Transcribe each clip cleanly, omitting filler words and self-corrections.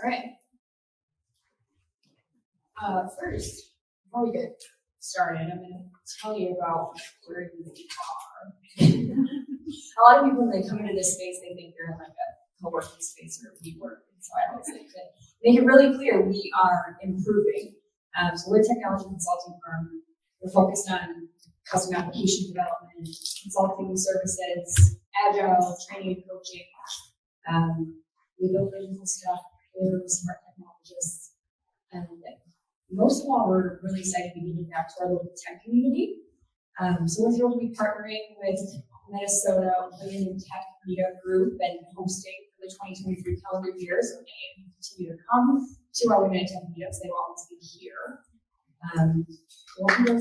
right. First, before we get started, I'm going to tell you about where you are. A lot of people, when they come into this space, they think they're in like a co-working space or we work. So I always think that make it really clear we are improving. So we're a technology consulting firm. We're focused on custom application development, consulting services, agile, training, coaching. We build digital stuff. We're smart technologists. And most of all, we're really excited to be giving back to our local tech community. So we're thrilled to be partnering with Minnesota Women in Tech Meetup Group and hosting for the 2023 calendar year. So they continue to come to our Women in Tech Meetups. They will always be here. So I'm going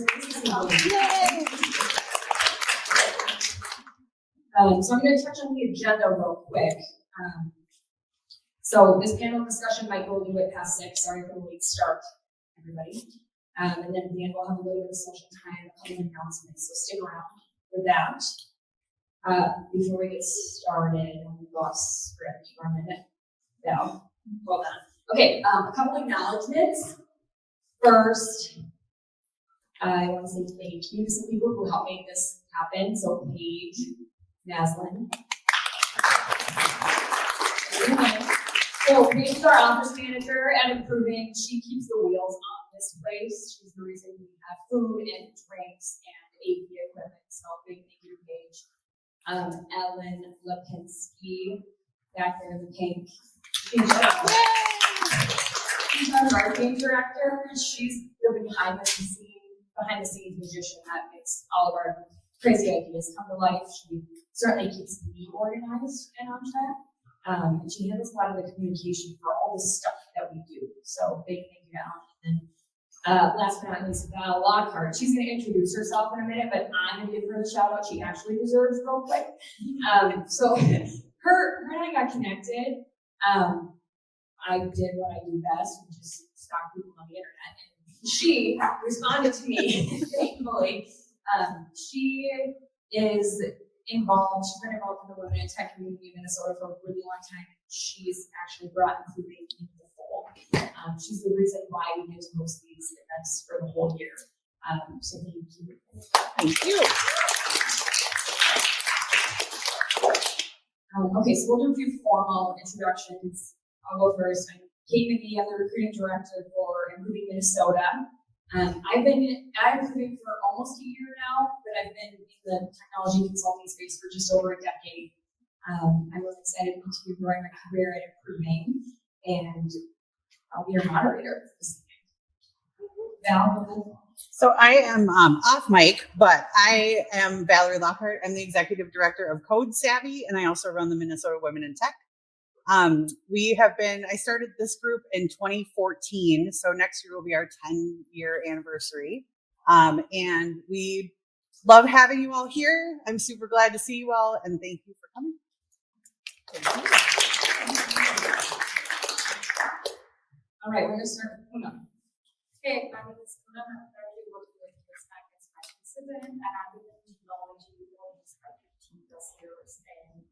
to touch on the agenda real quick. So this panel discussion might go a little bit past 6. Sorry for the late start, everybody. And then at the end, we'll have a little bit of social time, a couple of announcements. So stick around for that. Before we get started, we lost script for a minute. No, hold on. Okay, a couple acknowledgements. First, I want to say thank you to some people who helped make this happen. So Paige, Naslin. So Paige is our office manager at Improving. She keeps the wheels on this place. She's the reason we have food and drinks and AV equipment. So big thank you to Paige. Ellen Lipinski, back there in the pink. She's our marketing director. She's the behind the scenes magician that makes all of our crazy ideas come to life. She certainly keeps me organized and on track. And she handles a lot of the communication for all the stuff that we do. So big thank you to Ellen. And last but not least, Val Lockhart. She's going to introduce herself in a minute, but I'm going to give her the shout out she actually deserves real quick. So her and I got connected. I did what I do best, which is stalk people on the internet. And she responded to me, thankfully. She is involved. She's been involved in the women in tech community in Minnesota for a really long time. She's actually brought Improving into the fold. She's the reason why we get to host these events for the whole year. So thank you. Thank you. Okay, so we'll do a few formal introductions. I'll go first. I'm Cait, I'm the recruiting director for Improving Minnesota. I've been recruiting for almost a year now, but I've been in the technology consulting space for just over a decade. I'm really excited to continue growing my career at Improving, and I'll be your moderator for this evening. Val? So I am off mic, but I am Valerie Lockhart. I'm the executive director of Code Savvy, and I also run the Minnesota Women in Tech. I started this group in 2014, so next year will be our 10-year anniversary. And we love having you all here. I'm super glad to see you all, and thank you for coming. All right, we're going to start with Poonam. Hey, my name is Poonam. I'm currently working with this as my consultant, and I've been in technology for 15 plus years. And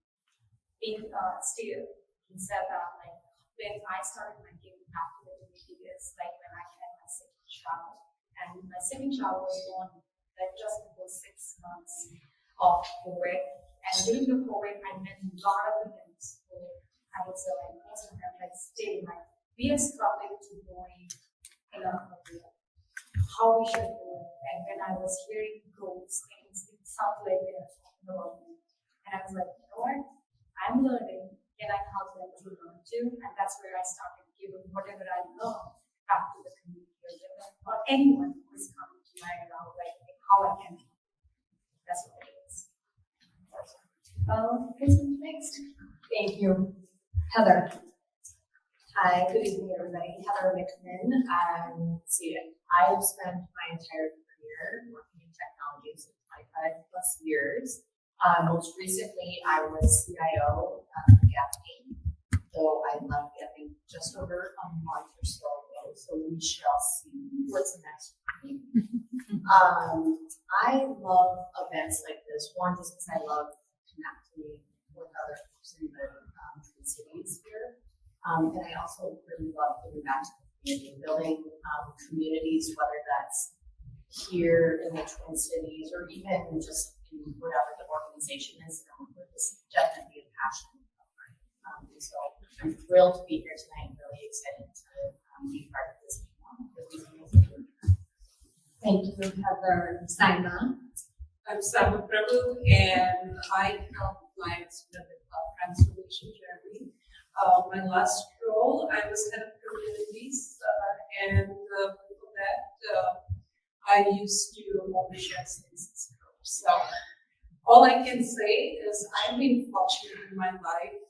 being still said that like when I started my giving back to the community is like when I had my second child, and my second child was born like just before 6 months of COVID. And during the COVID, I met a lot of events where I would say like most of them like still like we are struggling to knowing how we should do it. And when I was hearing goals, things it sounded like they were and I was like, you know what? I'm learning. And I help them to learn too, and that's where I started giving whatever I learned back to the community or anyone who is coming to my around, like how I can help. That's what it is. Next. Thank you. Heather. Hi, good evening, everybody. Heather Mickman. I've spent my entire career working in technology, so 25 plus years. Most recently, I was CIO for Gapping, though I left Gapping just over a month or so ago, so we shall see what's next for me. I love events like this, one, just because I love connecting with other folks in the cities here, And I also really love giving back to the community, building communities, whether that's here in the Twin Cities or even just in whatever the organization is. It's definitely a passion of mine. So I'm thrilled to be here tonight and really excited to be part of this. Thank you, Heather. Saima. I'm Saima Prebhu, and I help clients with the transformation journey. My last role, I was head of communities, and before that, I used to own the shared services group. So all I can say is I've been fortunate in my life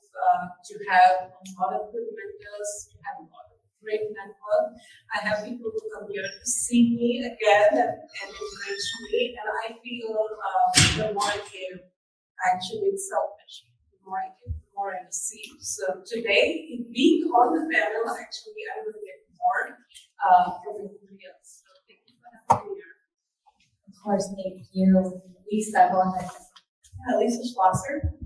to have a lot of good mentors, to have a lot of great network. I have people who come here to see me again and encourage me, and I feel the more I give, actually it's selfish. The more I give, the more I receive. So today, in being on the panel, actually, I will get more from everybody else. So thank you for having me here. Of course, thank you. Lisa, go ahead. Lisa Schlosser.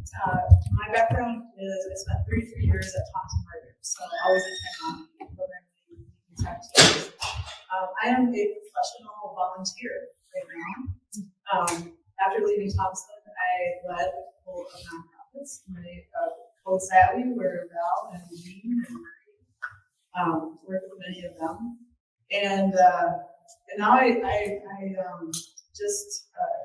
My background is I spent 33 years at Thomson Reuters, so always in technology, programming, tech teams. I am a professional volunteer right now. After leaving Thomson, I led a couple of nonprofits. Code Savvy, where Val and Jean and Marie worked with many of them. And now I just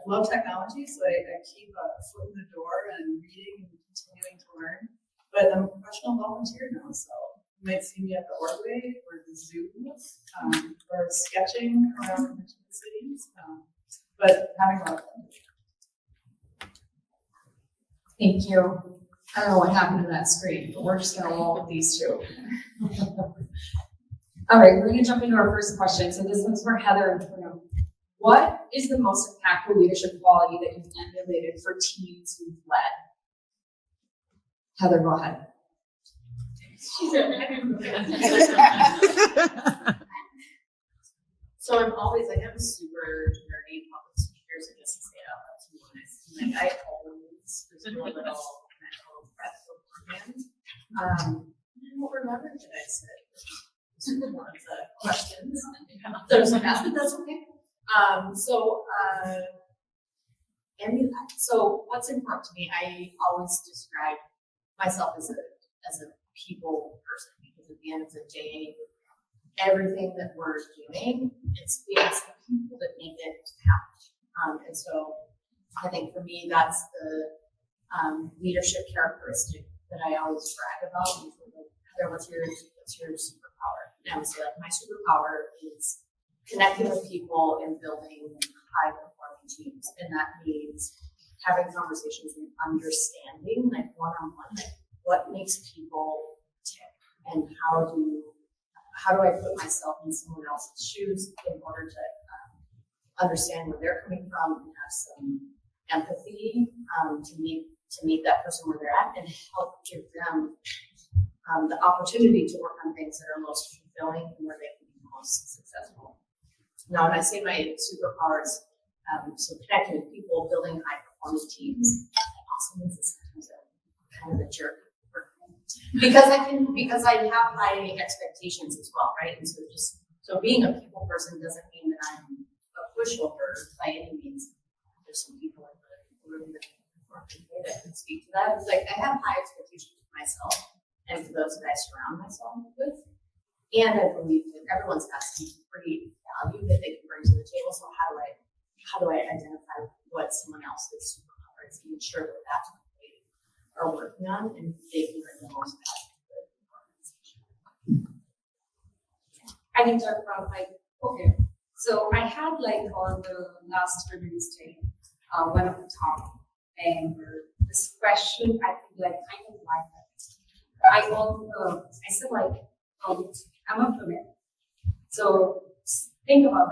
love technology, so I keep a foot in the door and reading and continuing to learn. But I'm a professional volunteer now, so you might see me at the Orway or the zoo or sketching around the Twin Cities, but having a lot of fun. Thank you. I don't know what happened to that screen, but we're just going to roll with these two. All right, we're going to jump into our first question. So this one's for Heather and Poonam. What is the most impactful leadership quality that you've emulated for teams you've led? Heather, go ahead. So I'm always like, I'm super nerdy public speakers, I just say it out loud to be honest. Like I always just do a little mental prep beforehand. I don't remember that I said one of the questions. There's like that, but that's okay. So what's important to me, I always describe myself as a people person, because at the end of the day, everything that we're doing, it's the people that make it happen. And so I think for me, that's the leadership characteristic that I always brag about. Heather, what's your superpower? And I would say, like, my superpower is connecting with people and building high-performing teams. And that means having conversations and understanding, like one-on-one, like what makes people tick, and how do I put myself in someone else's shoes in order to understand where they're coming from and have some empathy to meet that person where they're at and help give them the opportunity to work on things that are most fulfilling and where they can be most successful. Now, when I say my superpowers, so connecting with people, building high-performing teams, that also means it's sometimes kind of a jerk. Because I have high expectations as well, right? And so being a people person doesn't mean that I'm a pushover by any means. There's some people in the room that can speak to that. It's like I have high expectations for myself and for those that I surround myself with. And I believe that everyone's got some great value that they can bring to the table. So how do I identify what someone else's superpowers and ensure that that's what they are working on and they can bring the most value to the organization? I can talk about okay. So I had on the last Women's Day, one of the talk, and this question I think kind of like that. I said I'm a woman. So think about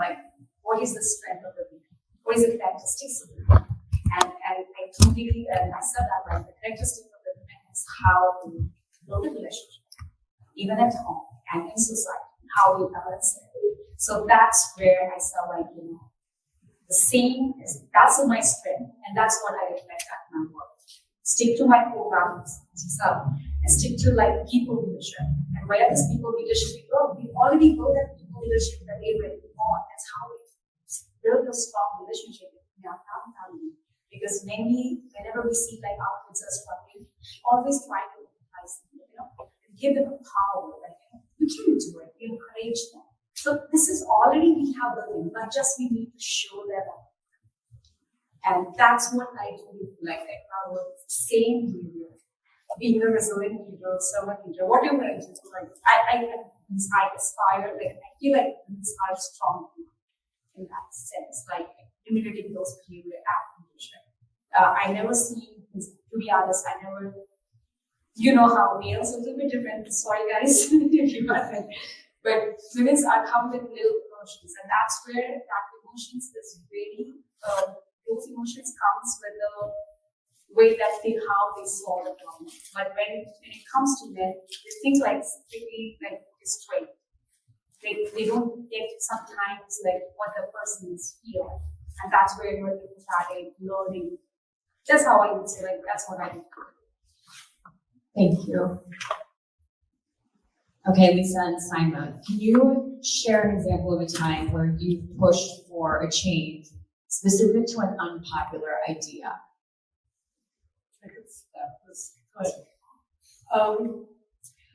what is the strength of the woman? What is the characteristics of the woman? And I completely, and I said that the characteristic of the woman is how we build a relationship, even at home and in society, how we balance it. So that's where I felt the same is, that's my strength, and that's what I reflect at my work. Stick to my core values. So and stick to like people leadership. And where does people leadership go? We already know that people leadership that they really want. That's how we build a strong relationship with our family. Because whenever we see like our kids are struggling, we always try to advise them, and give them a power. Like, you can do it. We encourage them. So this is already we have built in, but just we need to show them. And that's what I do with like our same behavior. Being a resilient leader, servant leader, whatever it is. Like I aspire, like I feel like I strong in that sense, like imitating those behavior at leadership. I never see, to be honest, you know how males are a little bit different. Sorry guys, if you got it. But women are come with little emotions, and that's where that emotions is really, those emotions comes with the way that how they solve the problem. But when it comes to men, they think like strictly like straight. They don't get sometimes like what the person is feeling. And that's where you're starting learning. That's how I would say, like, that's what I do. Thank you. Okay, Lisa and Saima, can you share an example of a time where you pushed for a change specific to an unpopular idea? That was good.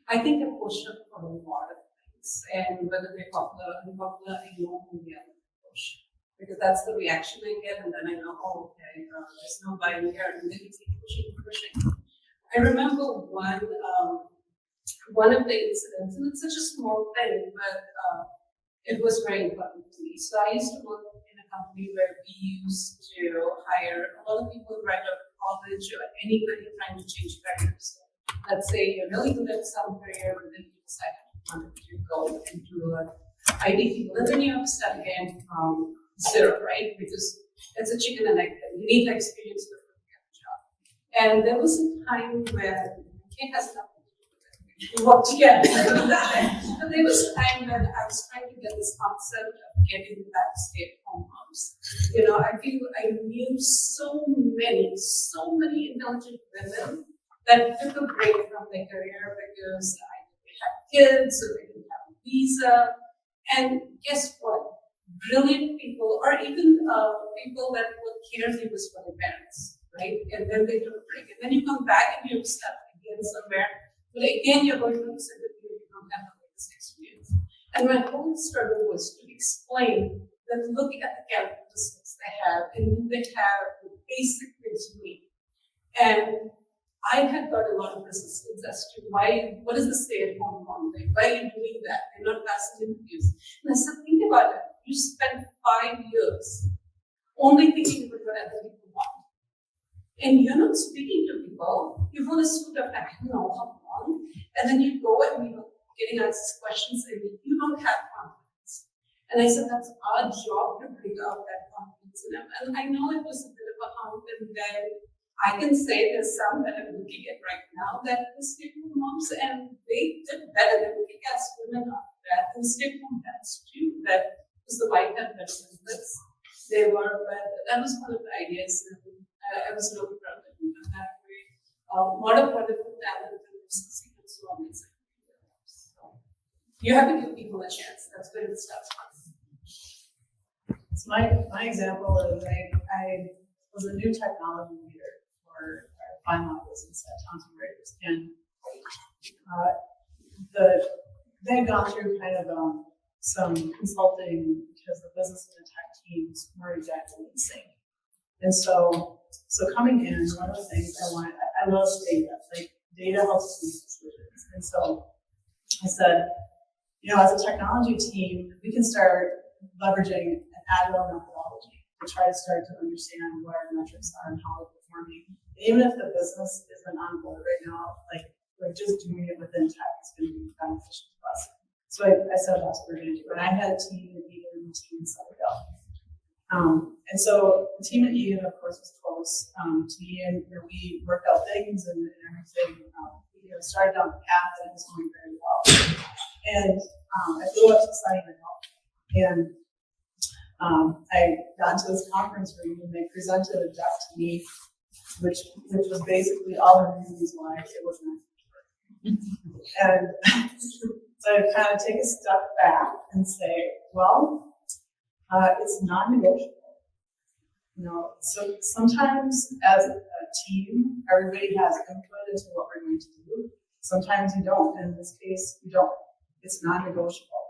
I think I pushed up for a lot of things, and whether they're popular or unpopular, I know who the other push. Because that's the reaction I get, and then I know, oh, okay, there's no buying here, and then you keep pushing. I remember one of the incidents, and it's such a small thing, but it was very important to me. So I used to work in a company where we used to hire a lot of people right out of college or anybody trying to change careers. Let's say you're really good at some career, but then you decide to go into an IT field, and then you have to start again from zero, right? Because it's a chicken and egg thing. You need the experience before you get the job. And there was a time when Cait has nothing to do with it. We worked together. But there was a time when I was trying to get this concept of getting back stay-at-home moms. I feel I knew so many intelligent women that took a break from their career because either they had kids or they didn't have a visa. And guess what? Brilliant people, or even people that were caregivers for their parents, right? And then they took a break. And then you come back and you're stuck again somewhere. But again, you're going to say that you don't have this experience. And my whole struggle was to explain that looking at the characteristics they have and they have the basic things you need. And I had got a lot of resistance as to what is the stay-at-home mom thing? Why are you doing that? They're not passing interviews. And I said, think about it. You spent 5 years only thinking about what other people want. And you're not speaking to people. You want a suit of I don't know how long. And then you go and you're getting asked questions and you don't have confidence. And I said, that's our job to bring out that confidence in them. And I know it was a bit of a hump, and then I can say there's some that I'm looking at right now that were stay-at-home moms, and they did better than looking at women after that. And stay-at-home dads too, that was the white hat business. They were, but that was one of the ideas, and I was really proud of them in that way. A lot of wonderful talent and succeeded so amazing. So you have to give people a chance. That's where it starts from. So my example is I was a new technology leader for our final business at Thomson Reuters, and they had gone through kind of some consulting because the business and the tech teams weren't exactly in sync. And so coming in, one of the things I love data. Like data helps me make decisions. And so I said, as a technology team, we can start leveraging an agile methodology to try to start to understand what our metrics are and how we're performing. And even if the business isn't on board right now, like just doing it within tech is going to be beneficial to us. So I said that's what we're going to do. And I had a team at Egan and a team in Southern. And so the team at Egan, of course, was close to me, and we worked out things and everything. We started down the path that it was going very well. And I flew up to Saima, and I got into this conference room, and they presented a deck to me, which was basically all the reasons why it was not. And so I kind of take a step back and say, well, it's non-negotiable. You know, so sometimes as a team, everybody has input into what we're going to do. Sometimes you don't. And in this case, you don't. It's non-negotiable.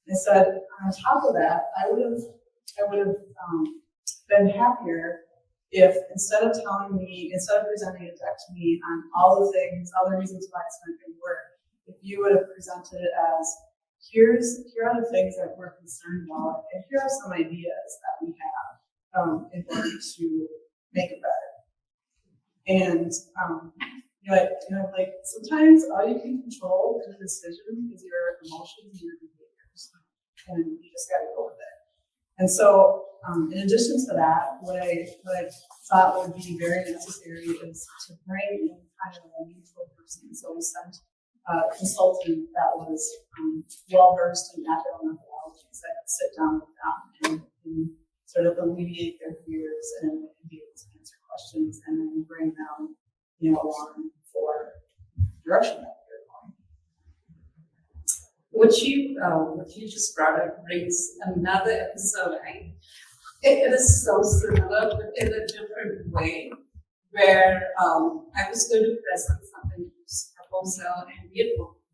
I said, on top of that, I would have been happier if instead of presenting a deck to me on all the things, all the reasons why it's not going to work, if you would have presented it as, here are the things that we're concerned about, and here are some ideas that we have in order to make it better. And like sometimes all you can control in a decision is your emotions and your behaviors, and you just got to go with it. And so, in addition to that, what I thought would be very necessary is to bring in kind of a neutral person. So we sent a consultant that was well versed in agile methodologies that could sit down with them and sort of alleviate their fears and be able to answer questions, and then bring them, along for direction that they're going. What you just brought up brings another episode. It is so similar, but in a different way, where I was going to present something, proposal, and we had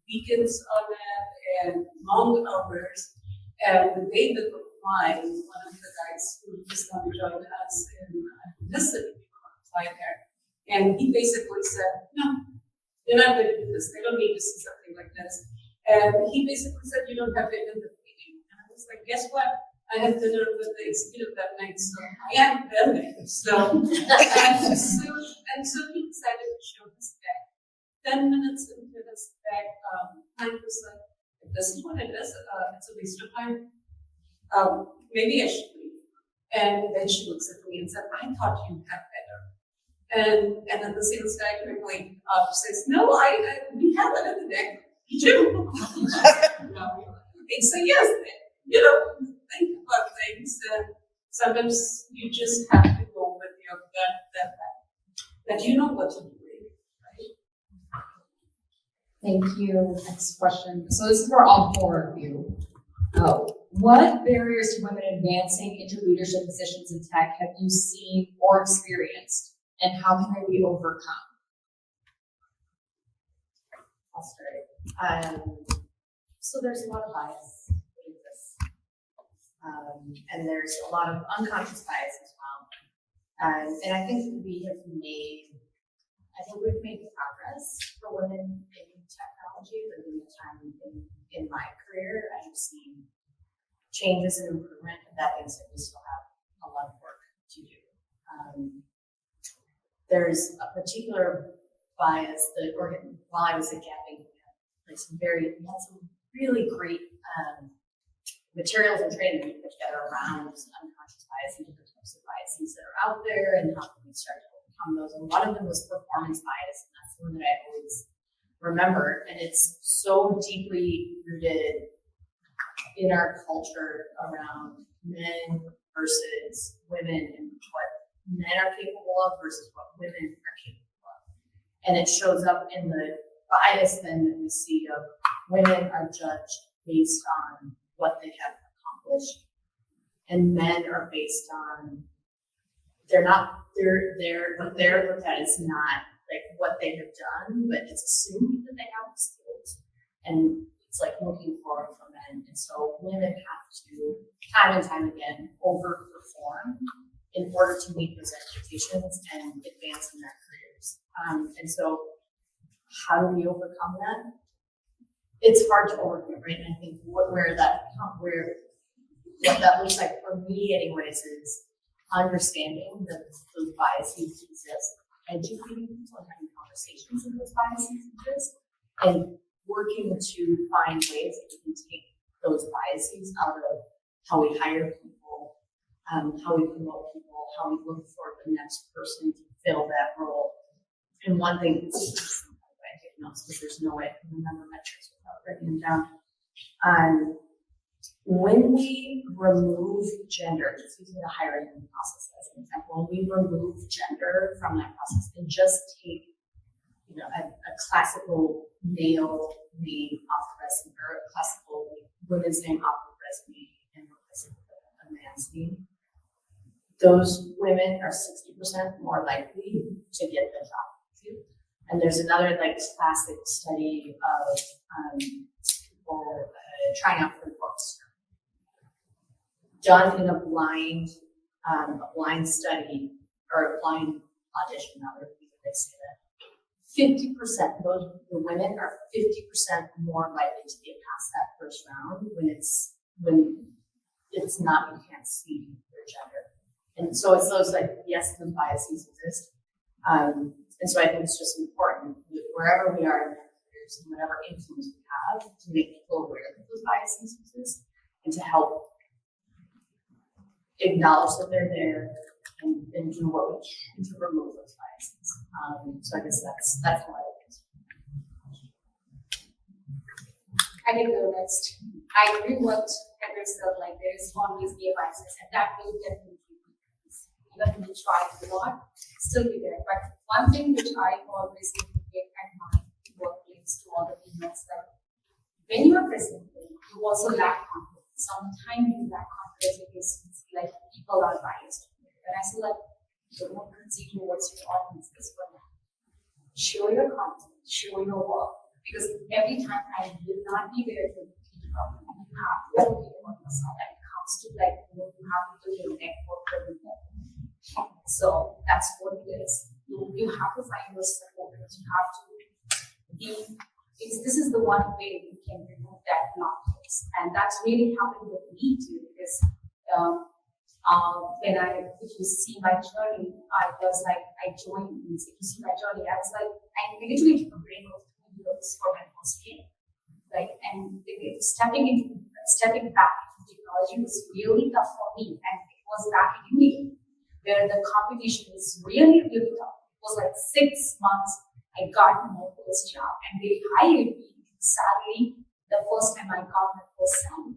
weekends on it and long hours. And the day that applied, one of the guys who was going to join us in this city, applied there, and he basically said, "No, you're not going to do this. They don't need to see something like this." And he basically said, "You don't have to end the meeting." And I was like, "Guess what? I had dinner with the executive that night, so I am building." So he decided to show this deck. 10 minutes into this deck, I was like, "This is what it is. It's a waste of time. Maybe I should leave." And then she looks at me and said, "I thought you had better." And then the sales guy quickly says, "No, we have it in the deck. You do." Okay, so yes, think about things, and sometimes you just have to go with your gut that you know what to do, right? Thank you. Next question. So this is for all four of you. What barriers to women advancing into leadership positions in tech have you seen or experienced, and how can they be overcome? I'll start. So there's a lot of bias that exists. And there's a lot of unconscious bias as well. And I think we've made progress for women in technology, but in the time in my career, I've seen changes and improvement, and that means that we still have a lot of work to do. There's a particular bias that, while I was at Gapping, we had some really great materials and training that we put together around unconscious bias and different types of biases that are out there, and how can we start to overcome those. And one of them was performance bias, and that's the one that I always remember. And it's so deeply rooted in our culture around men versus women, and what men are capable of versus what women are capable of. And it shows up in the bias then that we see of women are judged based on what they have accomplished, and men are based on what they're looked at is not like what they have done, but it's assumed that they have the skills, and it's like looking forward for men. And so women have to time and time again overperform in order to meet those expectations and advance in their careers. And so how do we overcome that? It's hard to overcome, right? And I think what that looks like for me anyways is understanding that those biases exist, educating people and having conversations with those biases exist, and working to find ways that we can take those biases out of how we hire people, how we promote people, how we look for the next person to fill that role. And one thing, sometimes I take notes because there's no way I can remember metrics without writing them down. When we remove gender, just using the hiring process as an example, when we remove gender from that process and just take, a classical male name off the resume, or a classical women's name off the resume and replace it with a man's name, those women are 60% more likely to get the job. And there's another like classic study of people trying out for books, done in a blind study or a blind audition. Rather, they say that 50%, the women are 50% more likely to get past that first round when it's not, you can't see their gender. And so it's those like, yes, those biases exist. And so I think it's just important wherever we are in our careers and whatever influence we have to make people aware that those biases exist and to help acknowledge that they're there and do what we can to remove those biases. So I guess that's how I look at it. I can go next. I agree what Heather said, like there is always be a biases, and that will definitely be increased. Even if we try a lot, still be there. But one thing which I always give at my workplace to all the females, that when you are presenting, you also lack confidence. Sometimes you lack confidence because you see like people are biased. And I say like, don't consider what's your audience is for that. Show your content, show your work. Because every time I will not be there to teach problem, you have to educate about yourself. And it comes to like, you have to do your network for people. So that's what it is. You have to find your supporters. You have to be, because this is the one way you can remove that blockage. And that's really happened with me too, because if you see my journey, I was like, I joined, if you see my journey, I was like, I literally took a break of 2 years for my first game. Like, and stepping back into technology was really tough for me. And it was back in India, where the competition was really, really tough. It was like 6 months, I got my first job, and they hired me. Sadly, the first time I got my first salary.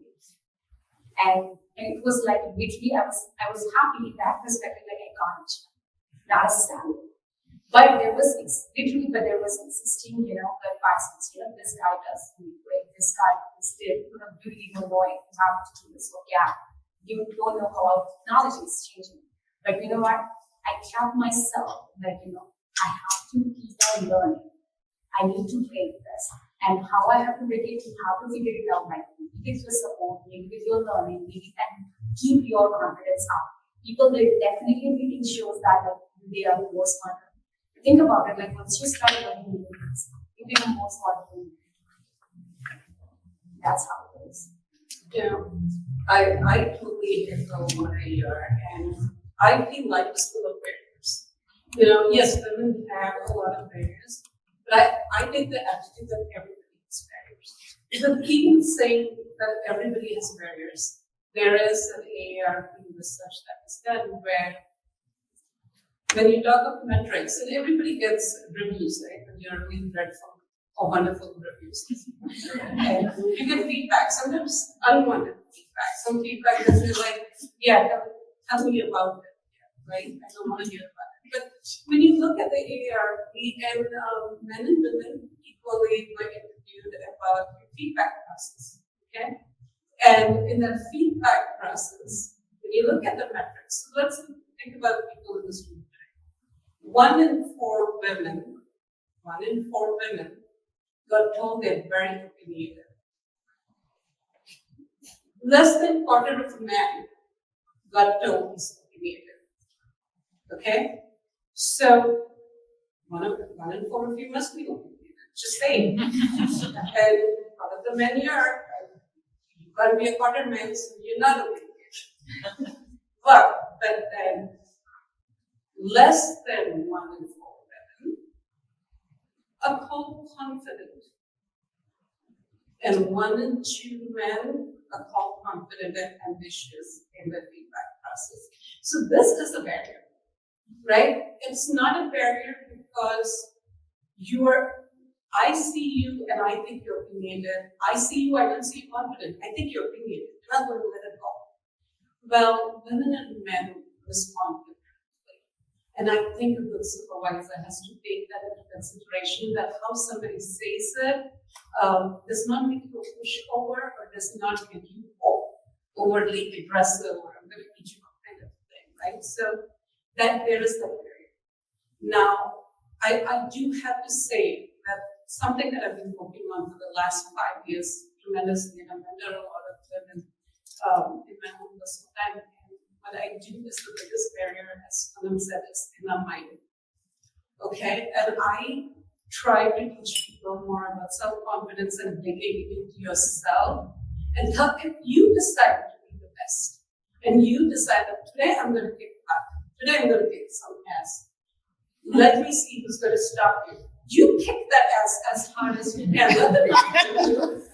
And it was like literally, I was happy in that perspective, like I got a job, not a salary. But there was existing, the biases. This guy does really great. This guy is still, really annoying. How to do this? Well, yeah, you don't know how technology is changing. But you know what? I kept myself like, I have to keep on learning. I need to break this. And how I have to break it, you have to figure it out, like maybe with your support, maybe with your learning, maybe, and keep your confidence up. People will definitely reading shows that like they are the most fun. Think about it, like once you start learning new things, you become more smart. That's how it is. Yeah, I totally echo what I hear, and I feel like it's full of barriers. Yes, women have a lot of barriers, but I take the attitude that everybody has barriers. But even saying that everybody has barriers, there is an AARP research that is done where when you talk of metrics, and everybody gets reviews, right? When you're being read from wonderful reviews. And you get feedback, sometimes unwanted feedback. Some feedback that you're like, yeah, tell me about it, right? I don't want to hear about it. But when you look at the AARP, and men and women equally were interviewed about the feedback process, okay? And in that feedback process, when you look at the metrics, let's think about people in this room today. 1 in 4 women got told they're very opinionated. Less than a quarter of a man got told he's opinionated. Okay? So, one in 4 of you must be opinionated. Just saying. And out of the men here, you've got to be a quarter man, so you're not opinionated. but then, less than 1 in 4 women are called confident. And 1 in 2 men are called confident and ambitious in the feedback process. So this is a barrier, right? It's not a barrier because I see you and I think you're opinionated. I see you, I don't see you confident. I think you're opinionated. I'm not going to let it go. Well, women and men respond differently. And I think a good supervisor has to take that into consideration, that how somebody says it does not make you a pushover or does not make you overly aggressive or I'm going to eat you up kind of thing, right? So that there is the barrier. Now, I do have to say that something that I've been working on for the last 5 years tremendously, and I've mentored a lot of women in my own personal time. And what I do is the biggest barrier, as Poonam said, is inner mind. Okay, and I try to teach people more about self-confidence and digging into yourself. And if you decide to be the best, and you decide that today I'm going to kick butt, today I'm going to kick some ass, let me see who's going to stop you. You kick that ass as hard as you can. Let them know you.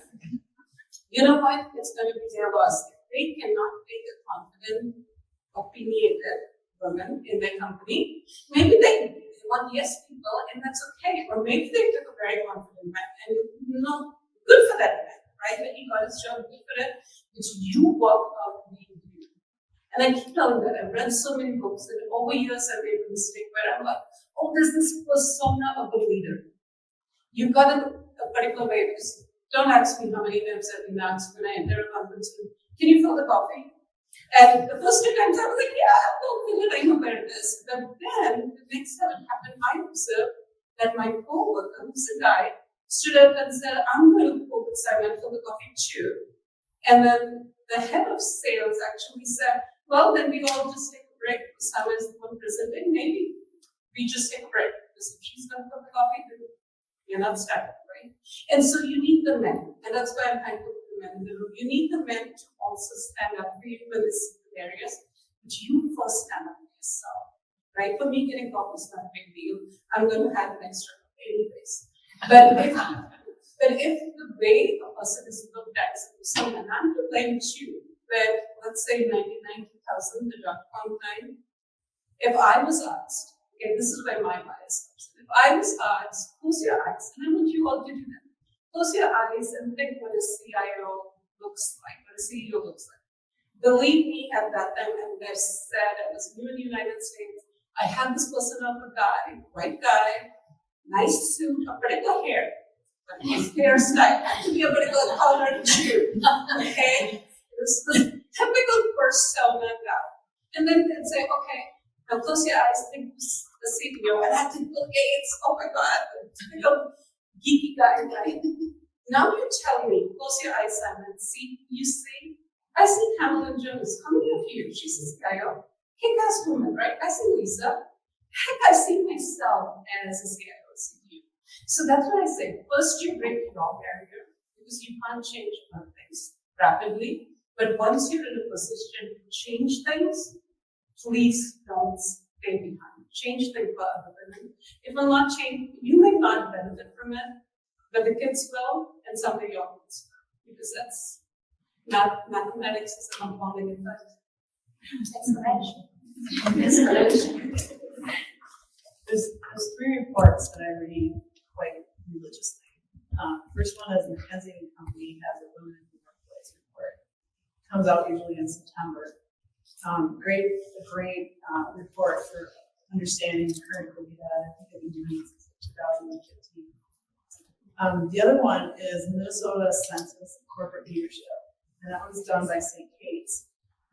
You know what? It's going to be their loss. If they cannot take a confident, opinionated woman in their company, maybe they want yes people, and that's okay. Or maybe they took a very confident man, and no, good for that man, right? That he got his job, good for it. It's you walk out being you. And I keep telling that. I've read so many books, and over years I've made a mistake where I'm like, oh, there's this persona of a leader. You've got a particular way. Just don't ask me how many times I've been asked when I enter a conference room, can you fill the coffee? And the first 2 times I was like, yeah, I'll fill it, I know where it is. But then the next time it happened, I observed that my co-worker, who's a guy, stood up and said, I'm going to go with Saima and fill the coffee too. And then the head of sales actually said, well, then we all just take a break. Saima is the one presenting, maybe we just take a break. Because if she's going to fill the coffee, then you're not starting, right? And so you need the men. And that's why I'm thankful for the men in the room. You need the men to also stand up for you when this areas, but you first stand up for yourself, right? For me, getting coffee is not a big deal. I'm going to have an extra anyways. But if the way a person is looked at is a person, and I'm to blame too, but let's say 1990,000, the .com time, if I was asked, okay, this is where my bias comes in. If I was asked, close your eyes, and I want you all to do that. Close your eyes and think what a CIO looks like, what a CEO looks like. Believe me, at that time, and I said I was new in the United States, I had this person of a guy, white guy, nice suit, a particular hair, but his hairstyle had to be a particular color too. Okay? This was the typical persona guy. And then they'd say, okay, now close your eyes, think the CPO, and I think Bill Gates, oh my God, the typical geeky guy, right? Now you tell me, close your eyes, Simon, see, you see? I see Hamilton Jones. How many of you? She's a CIO. Kick-ass woman, right? I see Lisa. Heck, I see myself as a CIO, CPO. So that's what I say. First, you break your barrier because you can't change things rapidly. But once you're in a position to change things, please don't stay behind. Change things for other women. It will not change. You may not benefit from it, but the kids will, and some of your kids will, because that's mathematics is a compounding effect. Explanation. There's 3 reports that I read quite religiously. First one is McKinsey & Company has a Women in the Workplace report. Comes out usually in September. Great report for understanding current COVID. I think they've been doing it since 2015. The other one is Minnesota Census Corporate Leadership, and that was done by Cait.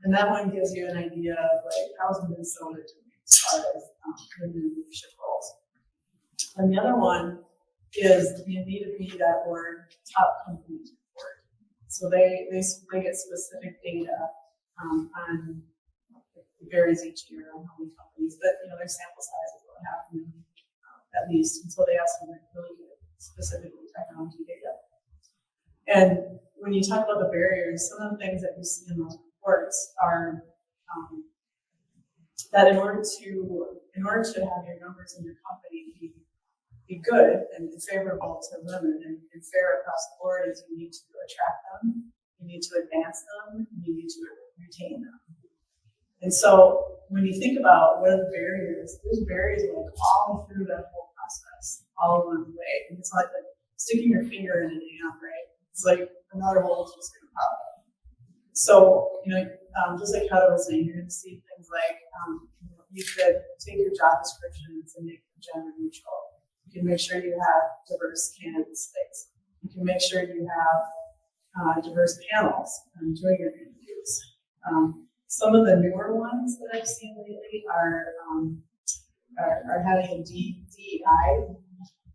And that one gives you an idea of like how's Minnesota doing as far as women in leadership roles. And the other one is the Indeed.org top companies report. So they get specific data on it varies each year on how many companies, but their sample size is about 500,000 at least. And so they ask them really good, specifically technology data. And when you talk about the barriers, some of the things that you see in those reports are that in order to have your numbers in your company be good and favorable to women and fair across the board, is you need to attract them, you need to advance them, you need to retain them. And so when you think about what are the barriers, there's barriers like all through that whole process, all along the way. And it's like sticking your finger in an ant, right? It's like another hole is just going to pop up. So, just like Heather was saying, you're going to see things like you could take your job descriptions and make them gender neutral. You can make sure you have diverse candidate slates. You can make sure you have diverse panels doing your interviews. Some of the newer ones that I've seen lately are having a DEI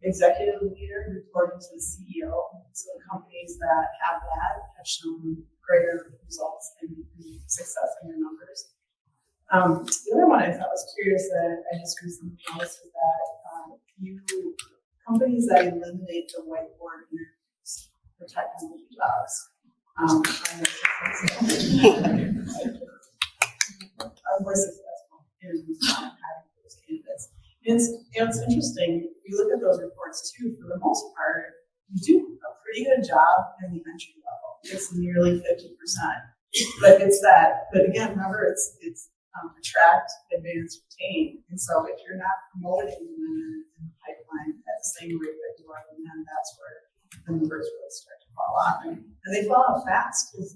executive leader reporting to the CEO. So the companies that have that have shown greater results and success in their numbers. The other one I thought was curious that I just recently noticed is that companies that eliminate the whiteboard interviews for technology jobs are more successful in hiring those candidates. And it's interesting, if you look at those reports too, for the most part, you do a pretty good job in the entry level. It's nearly 50%. But again, remember, it's attract, advance, retain. And so if you're not promoting women in the pipeline at the same rate that you are the men, that's where the numbers really start to fall off. And they fall off fast because,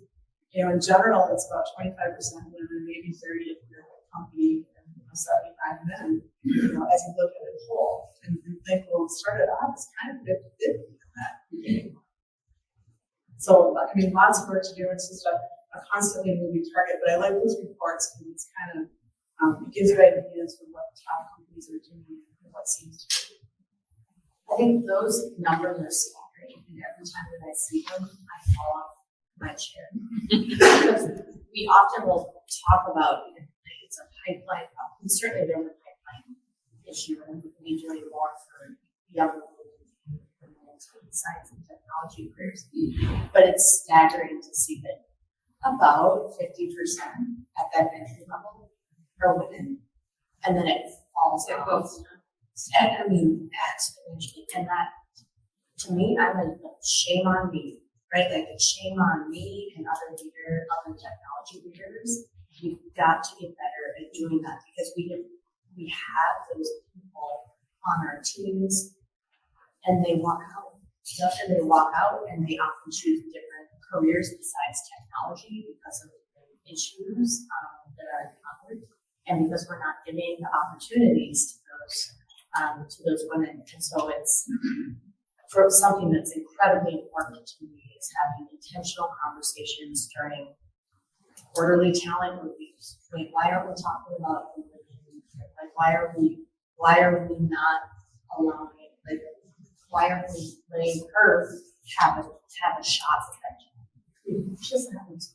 in general, it's about 25% women, maybe 30% if you're a company, and 75 men. As you look at it whole and think, well, it started off as kind of 50-50 in that beginning. So, lots of work to do. It's just a constantly moving target, but I like those reports because it's kind of, it gives you ideas of what top companies are doing and what seems to be. I think those numbers are scary, and every time that I see them, I fall off my chair. Because we often will talk about it's a pipeline problem. Certainly there's a pipeline issue, and we need to do more for younger science and technology careers. But it's staggering to see that about 50% at that entry level are women, and then it falls off. And exponentially. And that, to me, I'm like, shame on me, right? Like, shame on me and other technology leaders. We've got to get better at doing that because we have those people on our teams, and they walk out. And they walk out, and they often choose different careers besides technology because of issues that are covered, and because we're not giving the opportunities to those women. And so it's for something that's incredibly important to me is having intentional conversations during quarterly talent reviews. Wait, why aren't we talking about like why are we not allowing why aren't we letting her have a shot at that? She doesn't have to,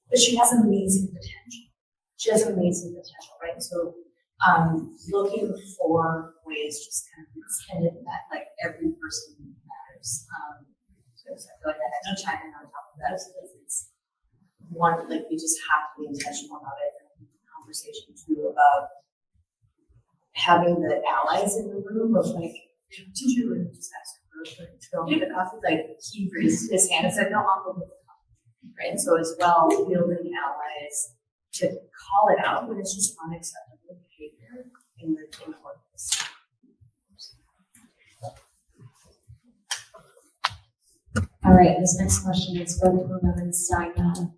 but she has amazing potential. She has amazing potential, right? So looking for ways just kind of extended that, like every person matters. So I feel like I have to chime in on top of that because it's one, like we just have to be intentional about it. And conversation too about having the allies in the room of like, did you really just ask her to go get a coffee? Like he raised his hand and said, no, I'll go get the coffee. Right. And so as well, building allies to call it out when it's just unacceptable behavior in the workplace. All right, this next question is for Poonam and Saima.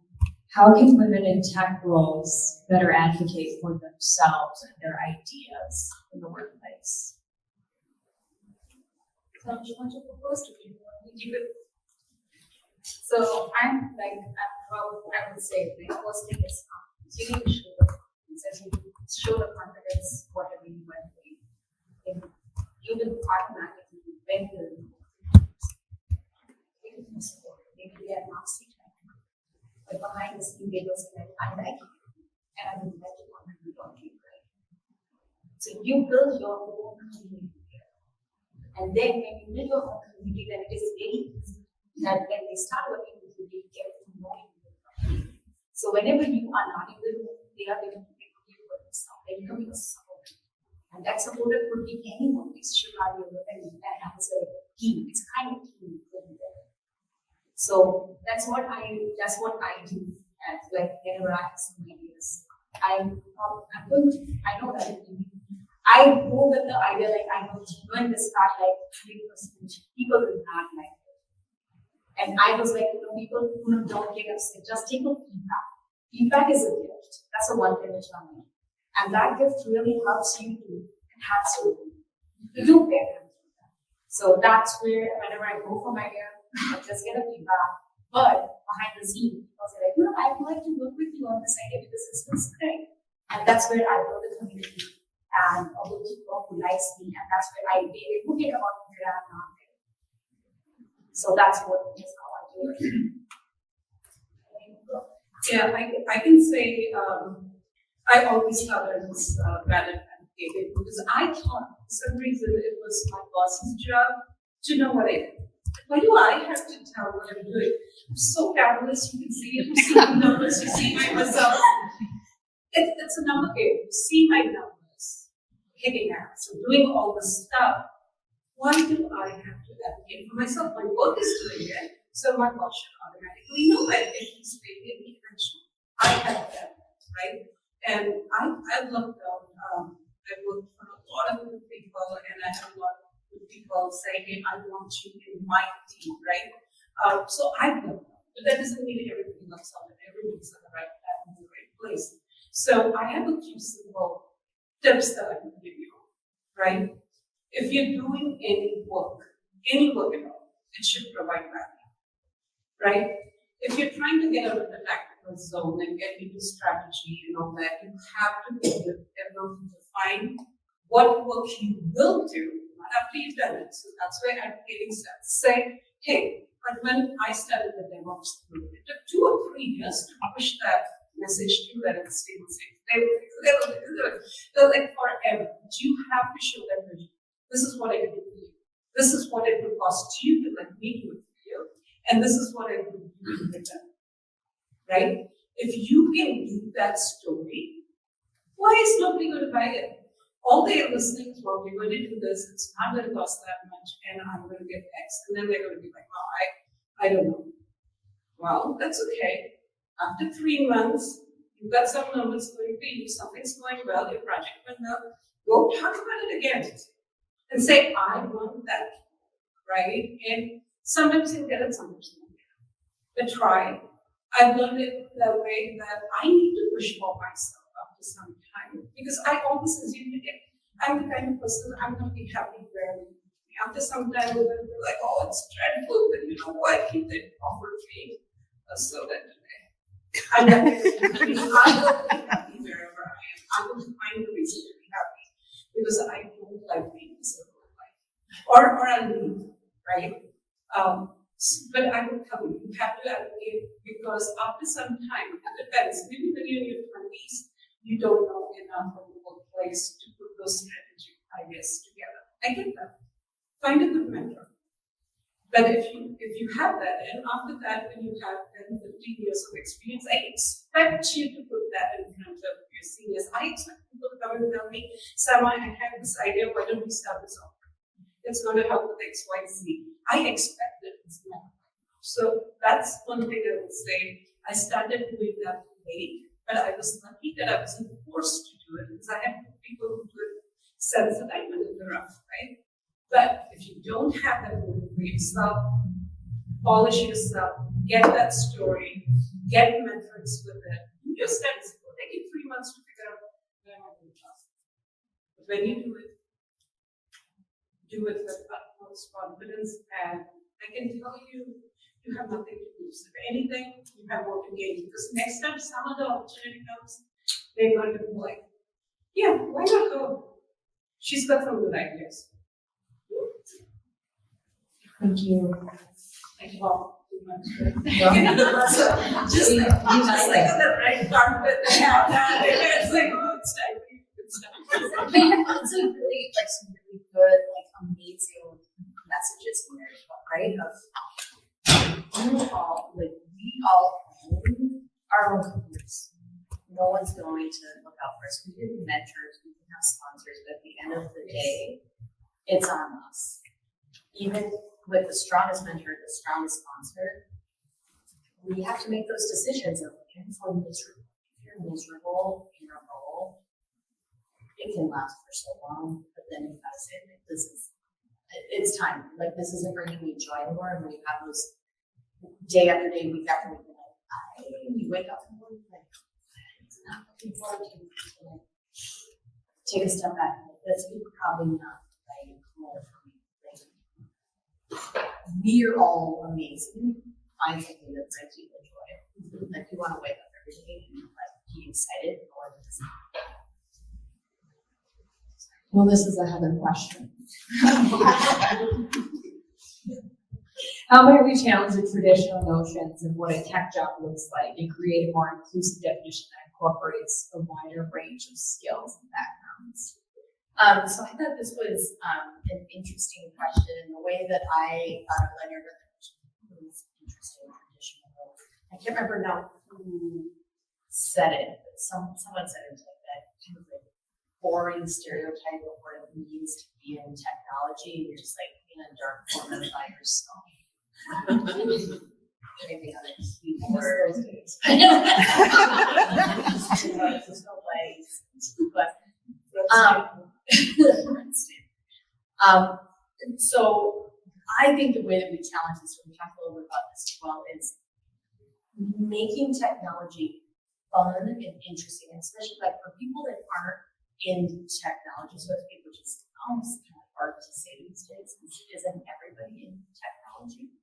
How can women in tech roles better advocate for themselves and their ideas in the workplace? So you want to propose to people? So I would say the first thing is you need to show the confidence. As you show the confidence, whatever you went through, you will automatically bend the maybe they are not seeing but behind the scene they will say, I like you and I will let you on and you don't keep right. So you build your own community here. And then when you build your own community, then it is very easy that when they start working with you, they get to know you. So whenever you are not in the room, they are going to pick you for themselves. They become your supporter. And that supporter could be anyone. It should not be a woman that has a team. It's kind of team. So that's what I do as like whenever I have some ideas. I know that I go with the idea like I know when this start like 100% people will not like it. And I was like, people who don't get upset, just take a feedback. Feedback is a gift. That's the one thing which I mean. And that gift really helps you to enhance your parent. So that's where whenever I go for my hair, I just get a feedback. But behind the scenes, people say like, I would like to work with you on this idea because this looks great. And that's where I build a community and all the people who likes me, and that's where I really forget about where I'm not there. So that's what is how I do it. Yeah, I can say I always thought I was bad at advocating because I thought for some reason it was my boss's job to know what I did. Why do I have to tell what I'm doing? I'm so fabulous, you can see it, you see the numbers, you see my results. It's a number game. You see my numbers hitting out, so doing all this stuff. Why do I have to advocate for myself? My work is doing it, so my boss should automatically know it if he's paying any attention. I have that, right? And I've looked out, I've worked for a lot of good people, and I have a lot of good people say, hey, I want you in my team, right? So I've looked out, but that doesn't mean everything looks out and everything's in the right path in the right place. So I have a few simple tips that I can give you, right? If you're doing any work at all, it should provide value, right? If you're trying to get out of the tactical zone and get into strategy and all that, you have to be able to define what work you will do after you've done it. So that's where advocating starts. Say, hey, like when I started the DevOps group, it took 2 or 3 years to push that message to that it's stable safe. They're like forever. But you have to show that vision. This is what I can do for you. This is what it would cost you to let me do it for you. And this is what I would do in return. Right? If you can do that story, why is nobody going to buy it? All they are listening is, well, we're going to do this, it's not going to cost that much, and I'm going to get X. And then they're going to be like, oh, I don't know. Well, that's okay. After 3 months, you've got some numbers going for you, something's going well, your project went well, go talk about it again and say, I want that, right? And sometimes you get it, sometimes you don't get it. But try. I've learned it that way that I need to push for myself after some time because I always assume that I'm the kind of person I'm going to be happy where after some time we're going to be like, oh, it's dreadful, but you know what? He did offer me a soda today. I'm not going to be happy wherever I am. I will find a reason to be happy because I don't like being miserable in life. Or I'll leave, right? But I will tell you, you have to advocate because after some time, it depends. Maybe when you're in your 20s, you don't know enough of the workplace to put those strategic ideas together. I get that. Find a good mentor. But if you have that, and after that, when you have 10, 15 years of experience, I expect you to put that in front of your seniors. I expect people to come and tell me, Saima, I have this idea, why don't we start this off? It's going to help with X, Y, Z. I expect it. It's not. So that's one thing I would say. I started doing that late, but I was lucky that I wasn't forced to do it because I had people who could sense that I went in the rough, right? But if you don't have that movement for yourself, polish yourself, get that story, get methods with it. Do your studies. It'll take you 3 months to figure out where I'm going to trust. But when you do it with utmost confidence, and I can tell you, you have nothing to lose. If anything, you have more to gain. Because next time some other opportunity comes, they're going to be like, yeah, why not go? She's got some good ideas. Thank you. Like, well, too much. Just like on the right carpet. It's like, oh, it's time. But you have some really, like, some really good, like, amazing messages in there, right? Of we all own our own careers. No one's going to look out for us. We can be mentors, we can have sponsors, but at the end of the day, it's on us. Even with the strongest mentor, the strongest sponsor, we have to make those decisions of if you're miserable in your role, it can last for so long, but then you gotta say, it's time. Like, this isn't bringing me joy anymore. And when you have those day after day, week after week, you wake up in the morning, like, it's not looking forward to it. take a step back. That's probably not right role for me. Like, we are all amazing. Find something that brings you the joy. Like you want to wake up every day and like be excited or this. Well, this is a heaven question. How might we challenge the traditional notions of what a tech job looks like and create a more inclusive definition that incorporates a wider range of skills and backgrounds? So I thought this was an interesting question, and the way that I thought of linear definition was interesting, traditional. I can't remember now who said it, but someone said it like that kind of like boring stereotype of what it means to be in technology. You're just like in a dark corner by yourself. Maybe on a keyboard. So I think the way that we challenge this, when we talk a little bit about this as well, is making technology fun and interesting, and especially like for people that aren't in technology, so to speak, which is almost kind of hard to say these days, because isn't everybody in technology?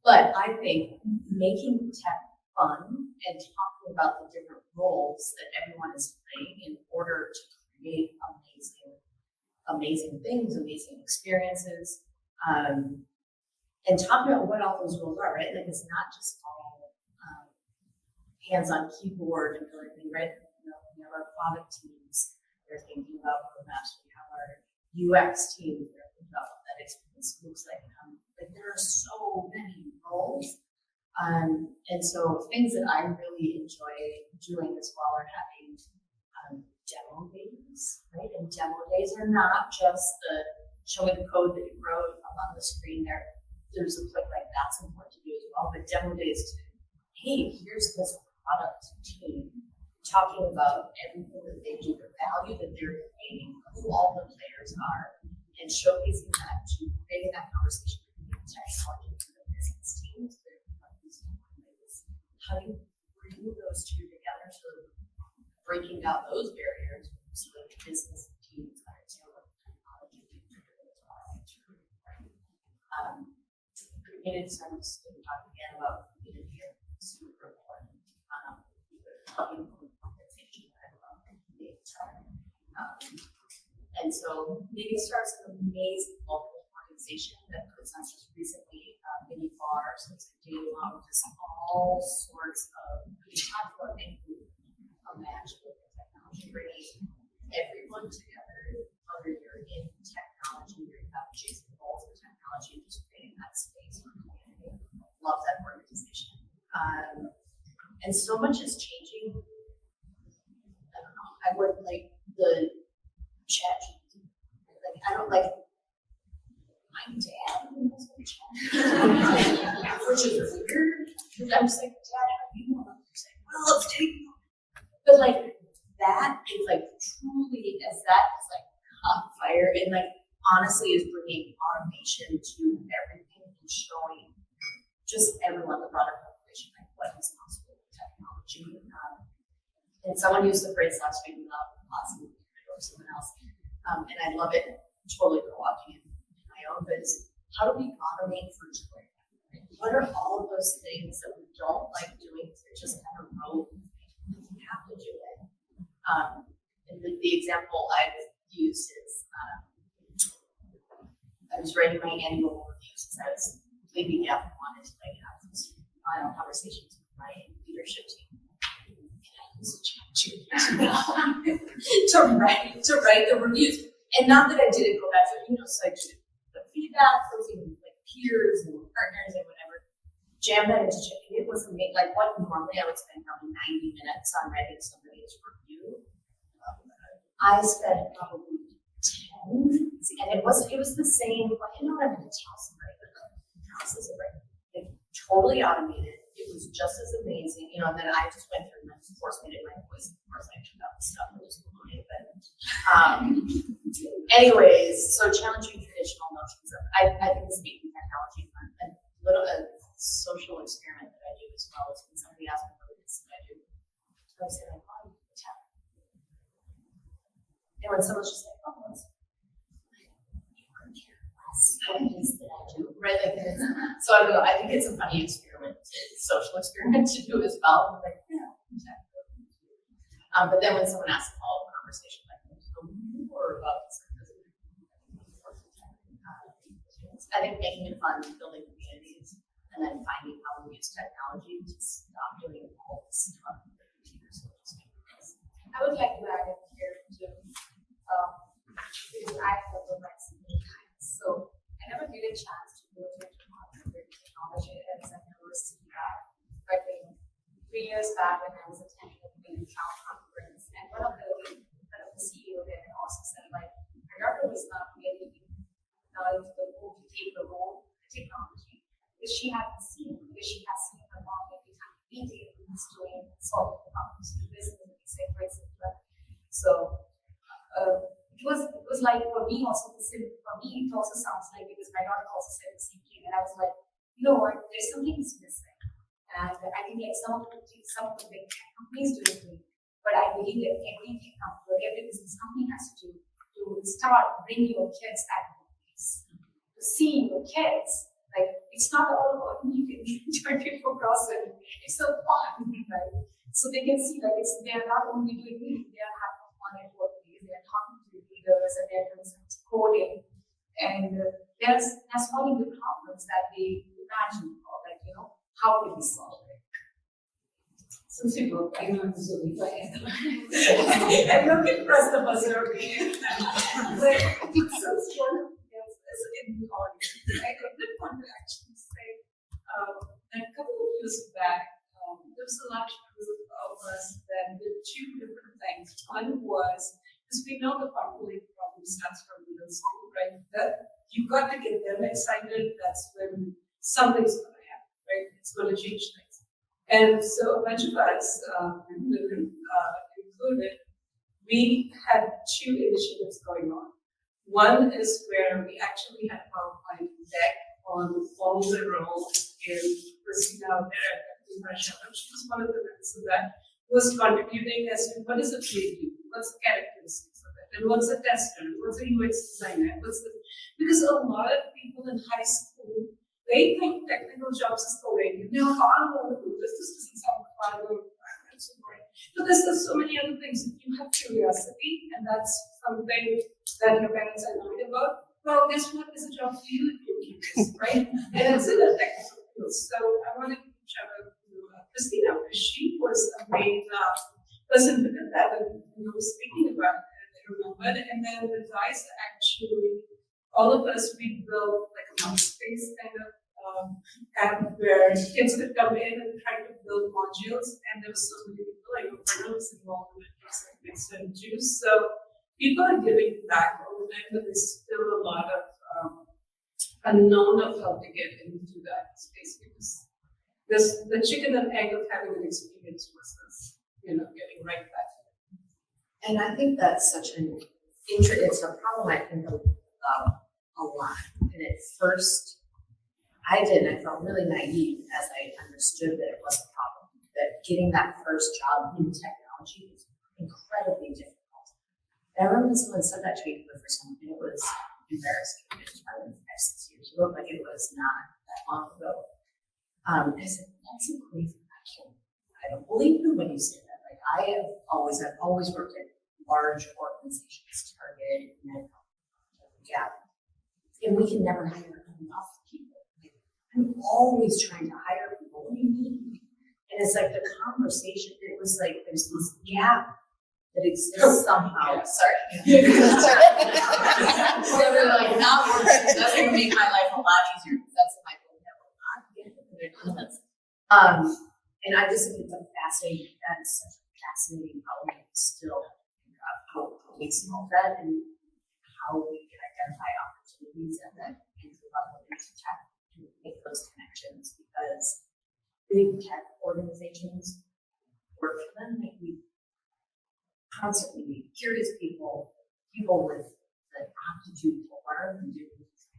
But I think making tech fun and talking about the different roles that everyone is playing in order to create amazing things, amazing experiences, and talking about what all those roles are, right? Like it's not just all hands on keyboard and everything, right? You know, we have our product teams, they're thinking about roadmaps. We have our UX team, they're thinking about what that experience looks like. Like there are so many roles. And so things that I really enjoy doing as well are having demo days, right? And demo days are not just the show me the code that you wrote up on the screen there. There's a click like that's important to do as well, but demo days to, hey, here's this product team talking about everything that they do, the value that they're creating, who all the players are, and showcasing that to creating that conversation between technology and the business teams. How do you bring those two together? So breaking down those barriers so that the business teams understand what technology is doing as well. Created service, we talked again about community here, super important. Talking about compensation, and so maybe starts an amazing local organization that puts on just recently mini bars, so it's a day long, just all sorts of, we talked about include a match with the technology, bringing everyone together, whether you're in technology, you're about chasing goals of technology, and just creating that space for community. Love that organization. And so much is changing. I don't know. I would like the chat. Like I don't like my dad knows what chat, which is weird. Because I'm just like, Dad, how do you know? I'm saying, well, let's take it. But like that is like truly as that is like hot fire and like honestly is bringing automation to everything and showing just everyone, the broader population, like what is possible with technology. And someone used the phrase last week about awesome or someone else, and I love it. Totally co-opting it in my own, but it's how do we automate for joy? What are all of those things that we don't like doing that just kind of roll? We have to do it. And the example I've used is I was writing my annual reviews as I was leaving out and wanted to like have these final conversations with my leadership team. And I used ChatGPT to write the reviews. And not that I didn't go back to, so I did the feedback from like peers and partners and whatever. Jam that into checking. It was amazing. Like what normally I would spend probably 90 minutes on writing somebody's review. I spent probably 10. And it was the same, like, I'm going to tell somebody, but the process of writing, like, totally automated. It was just as amazing, and then I just went through and of course made it my voice. Of course I took out the stuff that was loaded, but anyways, so challenging traditional notions of, I think it's making technology fun. A little social experiment that I do as well is when somebody asks me what it is that I do, I say like, oh, tech. right? Like, so I go, I think it's a funny experiment, social experiment to do as well. I'm like, yeah, exactly. But then when someone asks a follow-up conversation, like, more about this, I think making it fun, building communities, and then finding how we use technology to stop doing all this stuff. I would like to add in here too, because I have a vaccine, so I never get a chance to go to technology as a university grad. But 3 years back when I was attending a big town conference, and one of the CEO there also said, like, my daughter was not really to take the role of technology because she hasn't seen, because she has seen her mom every time meeting who's doing solving problems to business, etc. So it was like for me also it also sounds like, because my daughter also said the same thing, and I was like, you know what, there's something that's missing. And I think like some of the big tech companies do it, but I believe that every tech company, every business company has to start bringing your kids at seeing your kids, like it's not all about you can turn people across and it's so fun, right? So they can see that they're not only doing it, they are having fun at work, they're talking to leaders and they're doing some coding, and they're solving the problems that they imagine, or like, how can we solve it? So super, I know I'm so excited. I'm looking for the buzzer. So strong. In the audience. I did want to actually say that a couple of years back, there was a large group of us that did two different things. One was, because we know the population problem starts from middle school, right? That you've got to get them excited. That's when something's going to happen, right? It's going to change things. And so a bunch of us, included, we had two initiatives going on. One is where we actually had a PowerPoint deck on forms and roles in Christina out there at Russia. She was one of the members of that, was contributing as to what is a PhD, what's the characteristics of it, and what's a tester, what's a UX designer, because a lot of people in high school, they think technical jobs is boring. I don't want to do this doesn't sound fun, I'm so boring. But there's so many other things. If you have curiosity, and that's something that your parents are worried about, well, guess what is a job for you if you're curious, right? And it's in the technical field. So I wanted to shout out to Christina, because she was a main person who did that, and was speaking about it, I remember. And then the guys actually, all of us, we built like a MySpace kind of app where kids could come in and try to build modules, and there was so many people, like Poonam was involved in it, like Mix and Juice. So people are giving back all the time, but there's still a lot of unknown of how to get into that space, because there's the chicken and egg of having an experience versus, getting right back. And I think that's such it's a problem I think of a lot. And at first, I felt really naive as I understood that it was a problem, that getting that first job in technology was incredibly difficult. I remember when someone said that to me for the first time, and it was embarrassing. It was probably 5-6 years ago, like it was not that long ago. I said, that's a crazy question. I don't believe you when you say that. Like I've always worked at large organizations, Target, and and we can never hire enough people. I'm always trying to hire people. What do you mean? And it's like the conversation, it was like there's this gap that exists somehow. Sorry. They're like not working. That's gonna make my life a lot easier because that's my goal. And I just think it's that is such a fascinating problem still how we solve that and how we can identify opportunities at that entry level into tech to make those connections, because big tech organizations work for them. Like we constantly need curious people with the aptitude to learn and do things.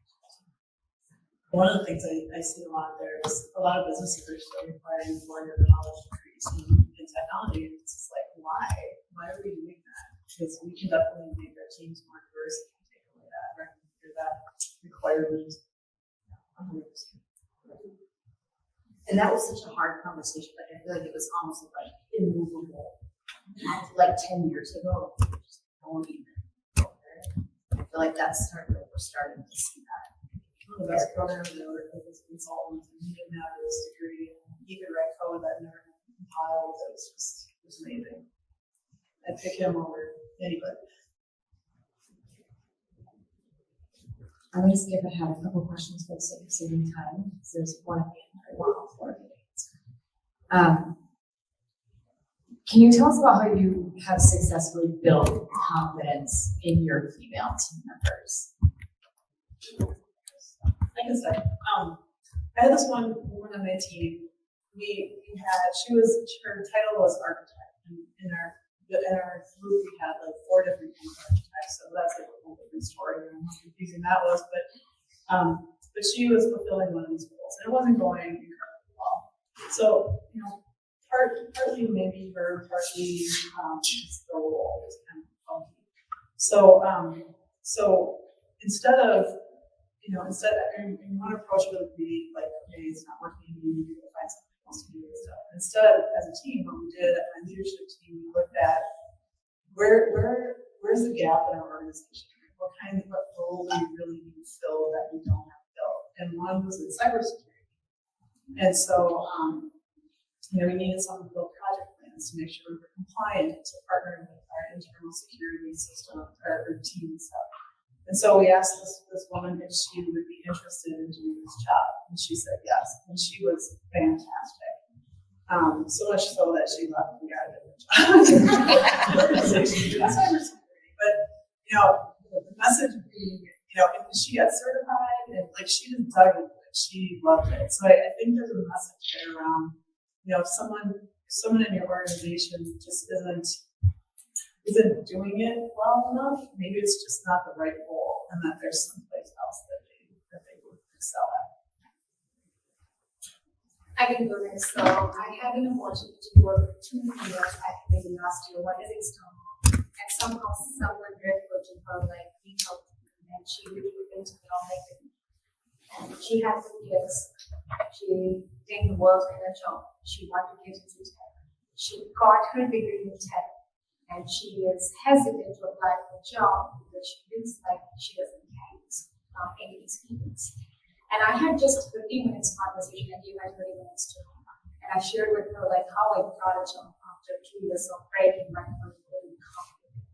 One of the things I see a lot there is a lot of businesses are still requiring 4-year college degrees in technology. And it's just like, why are we doing that? Because we can definitely make our teams more diverse and take away that requirement. And that was such a hard conversation, like I feel like it was almost like immovable. Like 10 years ago, just don't even go there. I feel like that's we're starting to see that. One of the best programs I ever did was consultants, and he didn't have his degree, and he could write code that never compiled. It was amazing. I'd pick him over anybody. I'm going to skip ahead a couple questions for the sake of saving time. So there's one at the end I want all four of you to answer. Can you tell us about how you have successfully built confidence in your female team members? I can start. I had this one woman on my team. Her title was architect, and in our group we had like 4 different kinds of architects. So that's like a whole different story and how confusing that was. But she was fulfilling one of these roles, and it wasn't going incredibly well. So partly maybe her, partly just the role was kind of funky. So instead and one approach would be like, okay, it's not working, you need to find something else to do and stuff. Instead, as a team, what we did, my leadership team, we looked at where's the gap in our organization? What role do we really need to fill that we don't have filled? And one was in cybersecurity. And so we needed someone to build project plans to make sure we were compliant, to partner with our internal security system or team and stuff. And so we asked this woman if she would be interested in doing this job, and she said yes, and she was fantastic. So much so that she left and got a different job. Organization, that's cybersecurity. But the message being, she got certified and like she just dug into it. She loved it. So I think there's a message there around, if someone in your organization just isn't doing it well enough, maybe it's just not the right role, and that there's someplace else that they would excel at. I can go next. So I had an opportunity to work with 2 years at maybe last year. One is external, and somehow someone referred to her like we helped, and she really went to me on like it. And she had 2 years. She didn't work in a job. She wanted to get into tech. She got her degree in tech. And she is hesitant to apply for a job because she feels like she doesn't have any experience. And I had just 30 minutes conversation and you had 30 minutes to know. And I shared with her like how I got a job after 2 years of breaking my really confident.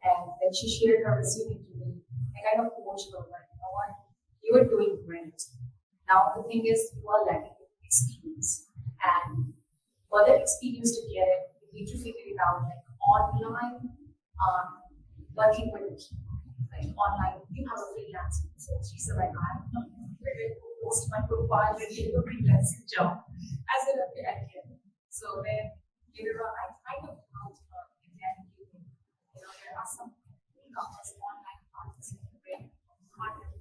And then she shared her resume to me. I kind of coached her like, you know what, you were doing great. Now the thing is you are lacking experience. And for that experience to get it, you need to figure it out like online, working with people, like online, you have a freelancing. So she said, like, I'm not going to post my profile and get a freelancing job. I said, okay, I get it. So then later on, I kind of found her and then there are some e-commerce online products that bring content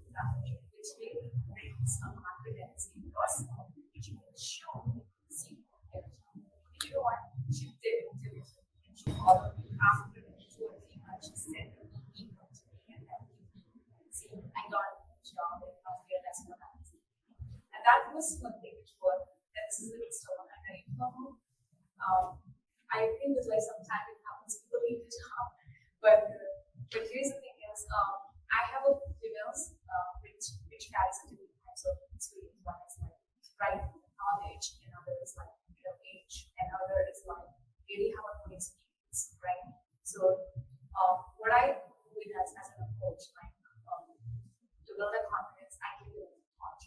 which really brings some confidence in yourself, which you can show, see, you know what, she did it. All of you after 2 or 3 months, she said, email to me and then see, I got a job and I was here, that's what happened. And that was one thing which was, that this is the next one I'm very normal. I think that like sometimes it happens, people leave the job. But here's the thing is, I have a females which carries a different types of experience. One is like right knowledge, another is like age, and other is like really have a good experience. Right. So, what I do as an approach, like to build that confidence, I give them a thought,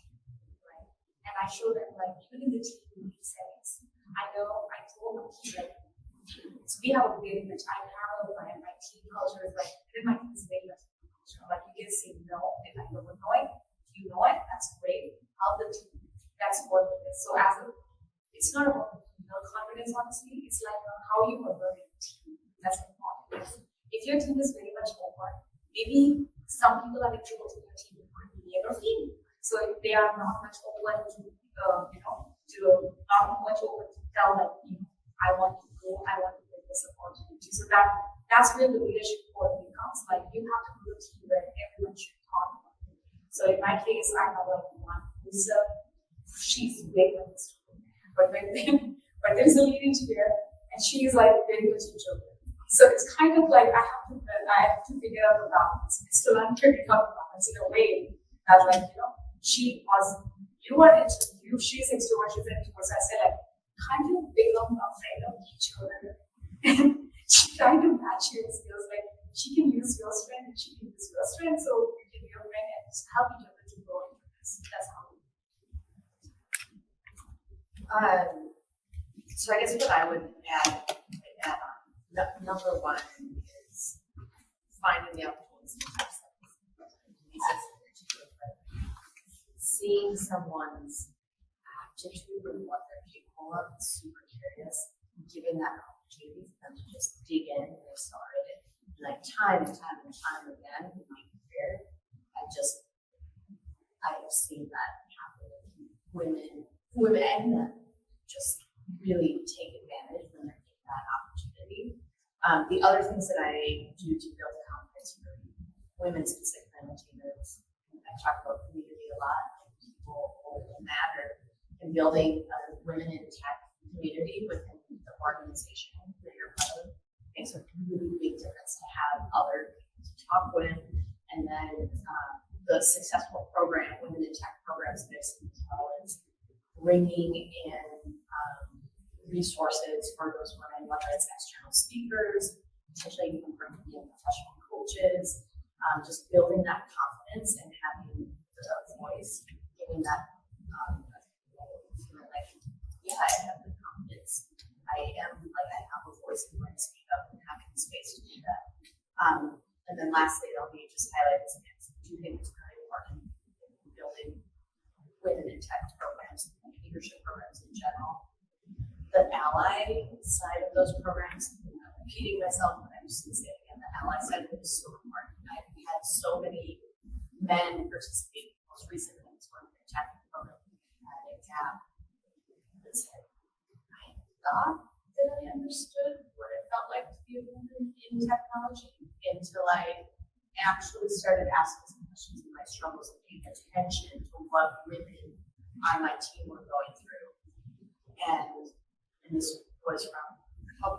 right? And I show them, like, even in the team settings, I know I told my team, like, so we have a very much, I have my team culture is like, within my team is very much culture. Like, you can say no, if I don't know it, you know it, that's great. Help the team. That's what it is. So, it's not about confidence, honestly, it's like how you are working. That's important. If your team is very much open, maybe some people are introverted in your team and never feel. So if they are not much open to, not much open to tell like, I want to go, I want to get this opportunity. So that's where the leadership quality comes. Like you have to build a team where everyone should talk about it. So in my case, I have like one who So she's big on this, but there's a lead engineer, and she's like big with children. So it's kind of like I have to figure out the balance. I still am figuring out the balance in a way that, like, she was, you are you, she's extrovert, she's introvert. So I said, like, kind of big on afraid of each other. And she tried to match your skills, like she can use your strength and she can use your strength, so you can be your friend and just help each other to grow into this. That's how. So I guess what I would add on, number one is finding the opportunities to have seeing someone's aptitude and what they're capable of, super curious, giving that opportunity for them to just dig in and get started. Like time and time and time again in my career, I have seen that happen with women and men just really take advantage when they're given that opportunity. The other things that I do to build confidence for women specifically on the team is I talk about community a lot. People matter, and building a women in tech community within the organization that you're part of makes a really big difference to have other people to talk with. And then the successful program, women in tech programs, mixed as well as bringing in resources for those women, whether it's external speakers, potentially even bringing in professional coaches, just building that confidence and having the voice, giving that feeling like, yeah, I have the confidence. I have a voice and want to speak up and having the space to do that. And then lastly, I'll be just highlight this again. I do think it's very important in building women in tech programs and leadership programs in general. The ally side of those programs, I'm repeating myself, but I'm just going to say it again, the ally side of it is so important. I've had so many men participate most recently in this women in tech program at a gap that said, I thought that I understood what it felt like to be a woman in technology until I actually started asking some questions in my struggles and paying attention to what women on my team were going through. And this was from a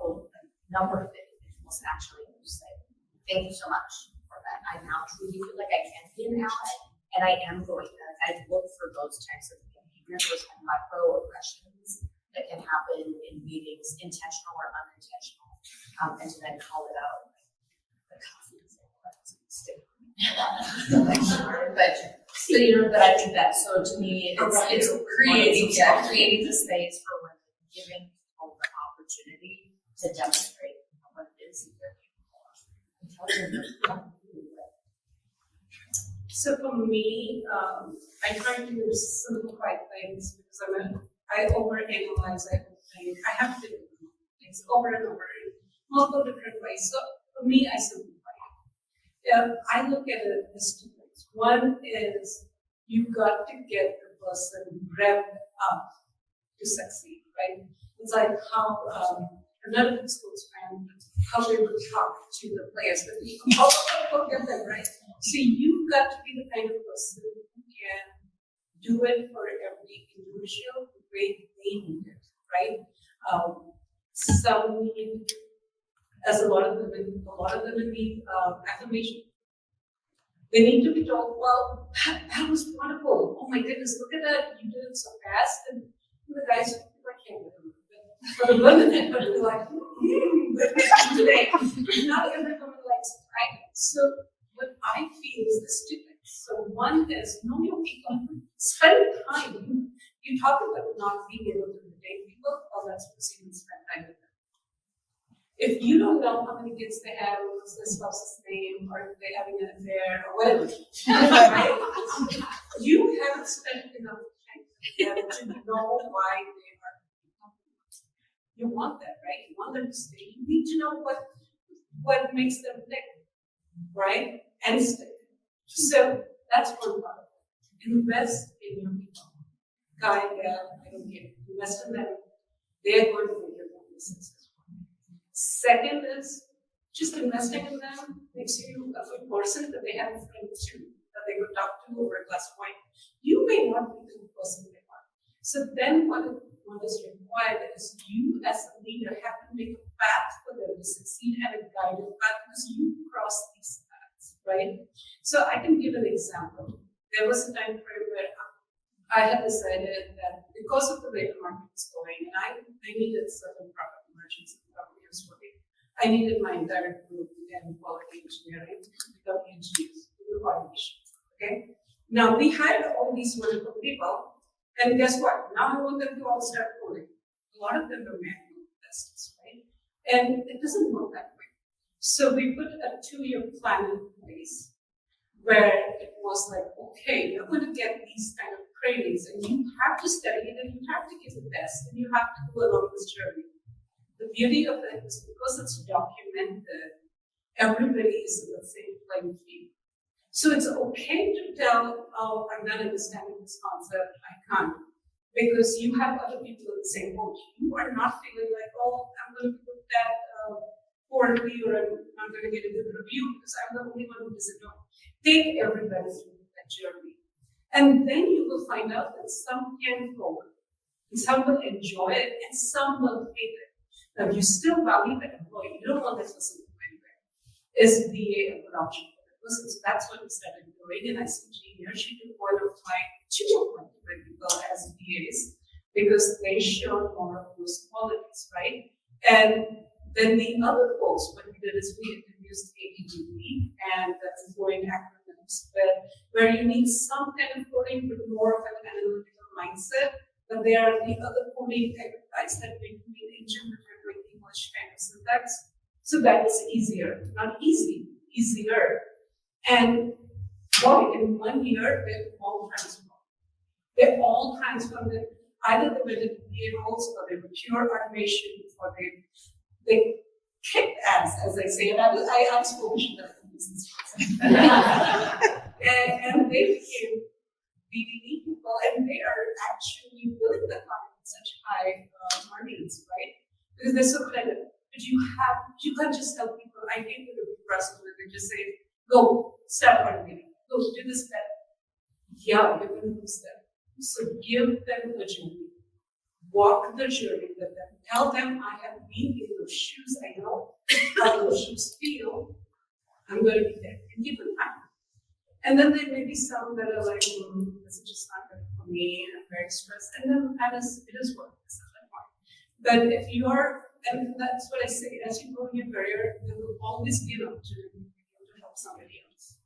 number of individuals actually who said, thank you so much for that. I now truly feel like I can be an ally, and I am going to. I look for those types of behaviors, those kind of microaggressions that can happen in meetings, intentional or unintentional, and to then call it out. The confidence and stick. But I think that, so to me, it's creating the space for women, giving people the opportunity to demonstrate what it is that they're capable of. So for me, I try to simplify things because I overanalyze everything. I have to do things over and over in multiple different ways. So for me, I simplify. I look at it as two things. One is you've got to get the person revved up to succeed, right? It's like how another sports fan, how they would talk to the players, but you how get them right. So you've got to be the kind of person who can do it for every individual the way they need it, right? Some need, as a lot of them need affirmation. They need to be told, well, that was wonderful. Oh my goodness, look at that. You did it so fast. And the guys, I can't do it. For the women, but they're like, today. Not every woman likes it, right? So what I feel is the students. So one is know your people. Spend time. You talk about not being able to date people. Well, that's because you can spend time with them. If you don't know how many kids they have, what's their spouse's name, or if they're having an affair, or whatever, right? You haven't spent enough time with them to know why they are. You want that, right? You want them to stay. You need to know what makes them tick, right? And stick. So that's one part. Invest in your people. Guy, gal, I don't care. Invest in them. They're going to make your family successful. Second is just investing in them makes you a good person that they have a friend too, that they could talk to over a glass of wine. You may not be the person they want. So then what is required is you as a leader have to make a path for them to succeed and a guided path because you cross these paths, right? So I can give an example. There was a time frame where I had decided that because of the way the market was going, and I needed certain profit margins in the company I was working, I needed my entire group in quality engineering to become engineers, to do automation, okay? Now, we hired all these wonderful people, and guess what? Now I want them to all start coding. A lot of them are manual testers, right? And it doesn't work that way. So we put a 2-year plan in place where it was like, okay, you're going to get these kind of trainings, and you have to study it, and you have to give the best, and you have to go along this journey. The beauty of it is because it's documented, everybody is in the same playing field. So it's okay to tell, oh, I'm not understanding this concept, I can't. Because you have other people in the same boat. You are not feeling like, oh, I'm going to put that poorly or I'm not going to get a good review because I'm the only one who doesn't know. Take everybody through that journey. And then you will find out that some can forward, and some will enjoy it, and some will hate it. Now, you still value that employee. You don't want that person to go anywhere. Is VA a good option for the person? So that's what we started doing. And I see here, she took one of my children people as VAs because they showed more of those qualities, right? And then the other folks, what we did is we introduced ADDB, and that's employee acronyms, where you need some kind of coding, but more of an analytical mindset. But there are the other coding exercises that we do in engine, that are doing English kind of syntax. So that is easier, not easy, easier. And boy, in 1 year, they've all transformed. They're all transformed. Either they were in VA roles, or they were pure automation, or they kicked ass, as I say. And I'm Polish, but I'm business person. And they became BDD people, and they are actually billing the client at such high margins, right? Because they're so credit. But you can't just tell people, I gave you the request, and just say, go, start automating, go do this better. Yeah, you're going to lose them. So give them the journey. Walk the journey with them. Tell them, I have been in those shoes. I know how those shoes feel. I'm going to be there. And give them time. And then there may be some that are like, this is just not good for me, and I'm very stressed. And then it is work. But if you are, and that's what I say, as you go in your career, there will always be an opportunity to help somebody else.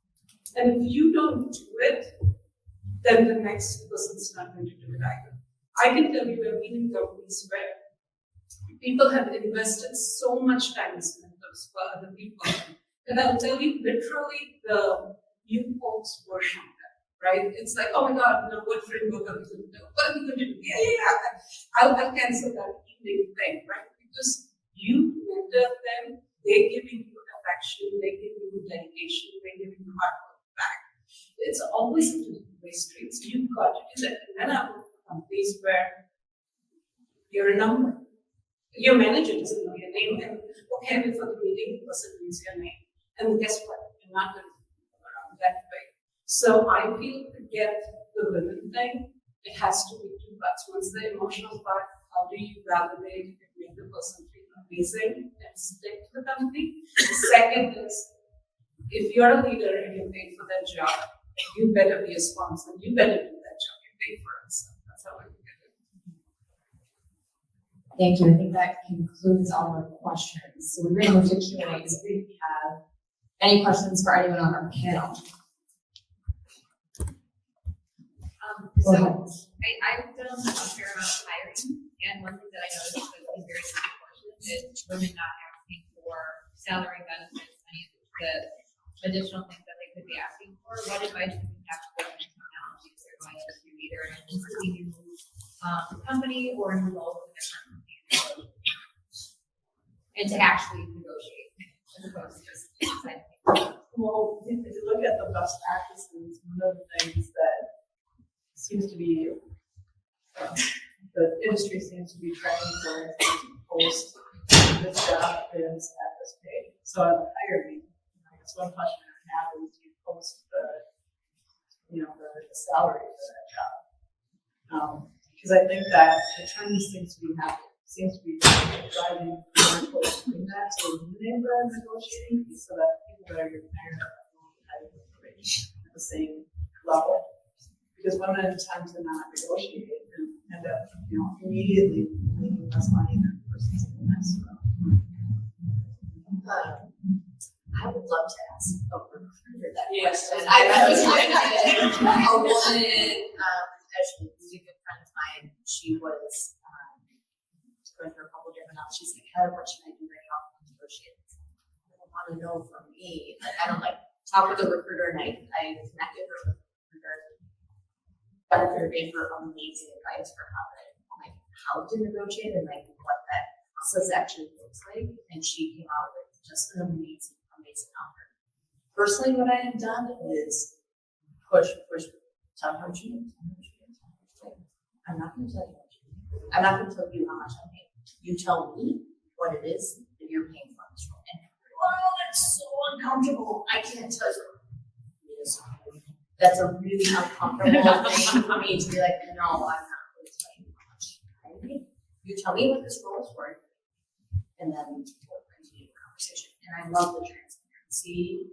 And if you don't do it, then the next person's not going to do it either. I can tell you, I've been in companies where people have invested so much time as mentors for other people. And I'll tell you, literally, the new folks worship them, right? It's like, oh my God, no, what framework are we going to do? What are we going to do? Yeah. I'll cancel that evening thing, right? Because you mentor them, they're giving you affection, they're giving you dedication, they're giving you hard work back. It's always a two-way street, so you've got to do that. And then I work for companies where you're a number. Your manager doesn't know your name, and okay, before the meeting, the person knows your name. And guess what? You're not going to go around that way. So I feel to get the women thing, it has to be two parts. One's the emotional part, how do you validate and make the person feel amazing and stick to the company? The second is, if you're a leader and you're paid for that job, you better be a sponsor. You better do that job. You're paid for it. So that's how I look at it. Thank you. I think that concludes all our questions. So we're going to move to Q&A. Does anybody have any questions for anyone on our panel? So I've done a fair amount of hiring, and one thing that I noticed that is very disproportionate is women not asking for salary benefits, any of the additional things that they could be asking for. What advice do we have for women technologies they're going into either an completely new company or a new role with a different company, and to actually negotiate as opposed to just deciding. Well, if you look at the best practices, one of the things that seems to be, the industry seems to be trending for is to post this job is at this pay. So at the hiring, I guess one question I have is, do you post the the salary for that job. Because I think that the trend seems to be driving more towards doing that, so eliminating the negotiating piece so that people that are getting hired are having a wage at the same level. Because women tend to not negotiate and end up, immediately making less money than the person's in the next row. I would love to ask a recruiter that Yes. question. I was trying to a woman, actually, who's a good friend of mine. She was going through a couple different options. She's like, Heather, what should I do right now? Negotiate. I don't want to know from me. Like, I don't talk with a recruiter, and I connected her with a recruiter. But recruiter gave her amazing advice for how to negotiate and what that process actually looks like. And she came out with just an amazing offer. Personally, what I have done is push, tell her what you need. I'm not going to tell you what you need. I'm not going to tell you how much I'm paying. You tell me what it is that you're paying for this role. And oh, that's so uncomfortable. I can't tell you. That's a really uncomfortable thing for me to be like, no, I'm not going to tell you how much. Right? You tell me what this role is worth, and then we'll continue the conversation. And I love the transparency.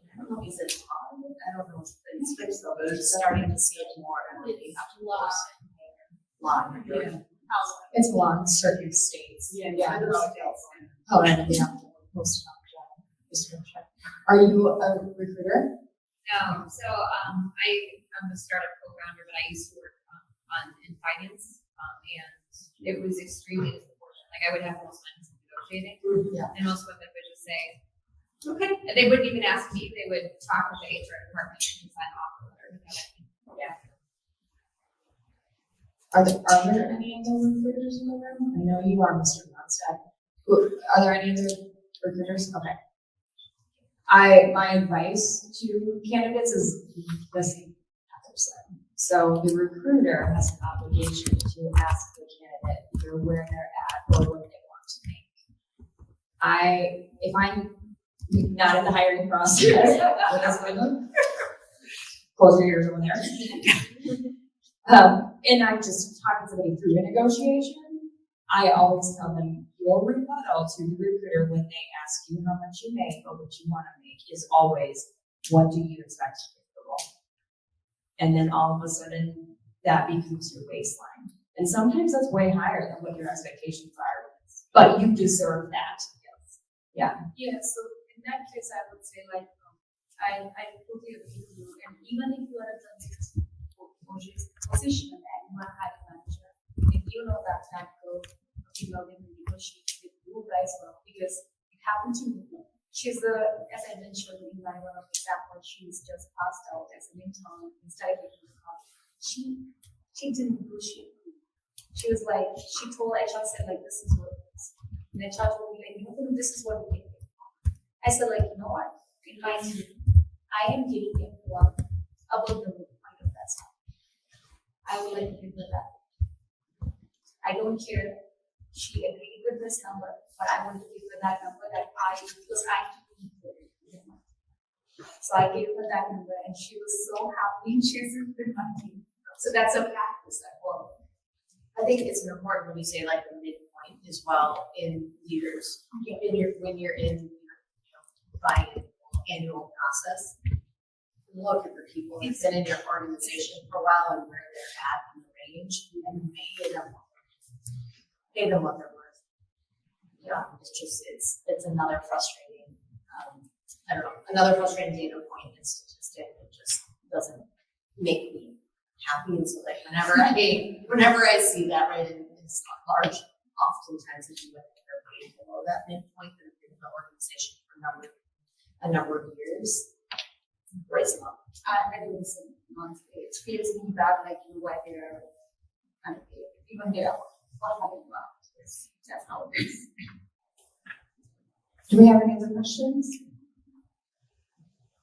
I don't know if it's hard. I don't know if it's fixed though, but it's starting to see it more. And really have to lot. Yeah. It's a long circuit states. Yeah. Oh, and yeah, most of them. Are you a recruiter? No, so I'm a startup co-founder, but I used to work in finance, and it was extremely disproportionate. Like I would have most men negotiating, and most women would just say, "Okay," and they wouldn't even ask me. They would talk with the HR department and sign off on it. Yeah. Are there any other recruiters in the room? I know you are, Mr. Monstad. Are there any other recruiters? Okay. My advice to candidates is the same Heather said. So the recruiter has an obligation to ask the candidate either where they're at or what they want to make. If I'm not in the hiring process, close your ears over there. And I'm just talking to somebody through a negotiation, I always tell them your rebuttal to the recruiter when they ask you how much you make or what you want to make is always, what do you expect to make the role? And then all of a sudden that becomes your baseline. And sometimes that's way higher than what your expectations are, but you deserve that. Yeah. Yeah, so in that case, I would say I totally agree with you. And even if you are a position and you are hiring manager, if you know that girl, when we negotiate with you guys, because it happened to me. She's as I mentioned in my one of the examples, she's just passed out as an intern and started getting the college. She didn't negotiate. She was like, she told HR, said this is what it is. And HR told me this is what we think. I said you know what? In my view, I am giving them one above the point of that stuff. I would like to give her that. I don't care. She agreed with this number, but I want to give her that number because I so I gave her that number, and she was so happy. She's been money. So that's a practice that works. I think it's important when we say the midpoint as well in leaders. When you're in buying annual process, look at the people who've been in your organization for a while and where they're at in the range, and pay them what they're worth. Yeah, it's another frustrating. I don't know, another frustrating data point. It's statistic that just doesn't make me happy. And so whenever I see that, right, and it's large, oftentimes if you look at their pay below that midpoint that have been in the organization for a number of years, brace them up. I do the same. It feels me bad why they're unpaid. Even they are not having work. That's how it is. Do we have any other questions?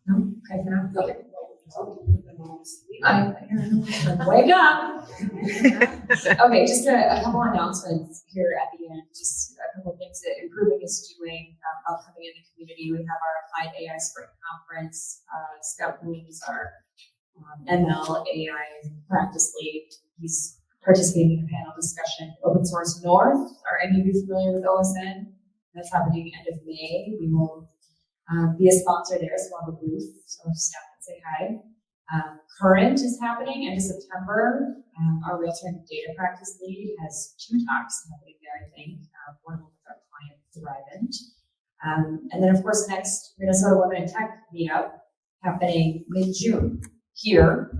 No? Okay, for now. Okay. Wake up. Okay, just a couple announcements here at the end. Just a couple things that Improving is doing upcoming in the community. We have our Applied AI Spring Conference. Scott Bloom is our ML AI practice lead. He's participating in a panel discussion. Open Source North. Are any of you familiar with OSN? That's happening end of May. We will be a sponsor there, so we'll have a booth. So stop and say hi. Current is happening end of September. Our real-time data practice lead has 2 talks happening there, I think. One with our client, Thrivent. And then, of course, next Minnesota Women in Tech meetup happening mid-June here.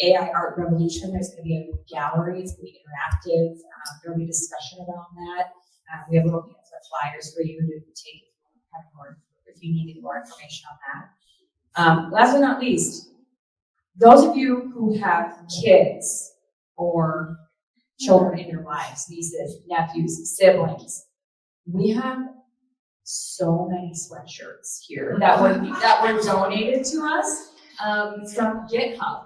AI Art Revolution. There's going to be a gallery. It's going to be interactive. There will be discussion around that. We have little flyers for you to take if you need any more information on that. Last but not least, those of you who have kids or children in your lives, nieces, nephews, siblings, we have so many sweatshirts here that were donated to us from GitHub.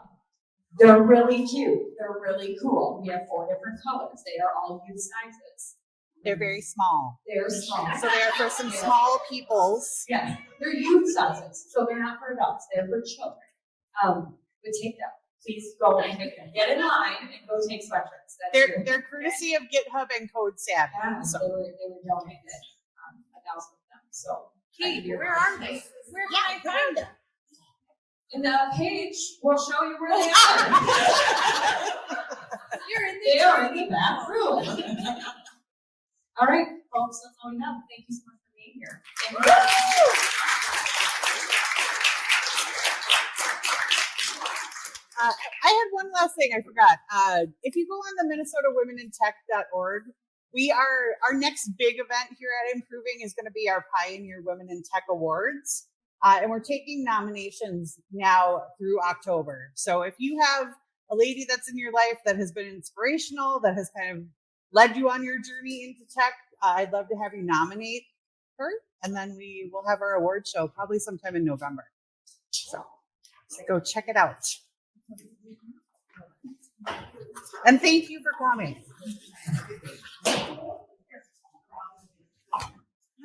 They're really cute. They're really cool. We have 4 different colors. They are all youth sizes. They're very small. They're small. So they're for some small peoples. Yes, they're youth sizes, so they're not for adults. They're for children. But take them. Please go and take them. Get in line and go take sweatshirts. They're courtesy of GitHub and Code Savvy. Yeah, So they were donated. 1,000 of them. So Cait, where are they? Where can I find them? in the page, we'll show you where they are. You're in They are in the back room. All right, folks, that's all we have. Thank you so much for being here. Thank you. I had one last thing I forgot. If you go on the MinnesotaWomenInTech.org, our next big event here at Improving is going to be our Pioneer Women in Tech Awards. And we're taking nominations now through October. So if you have a lady that's in your life that has been inspirational, that has kind of led you on your journey into tech, I'd love to have you nominate her. And then we will have our award show probably sometime in November. So go check it out. And thank you for coming.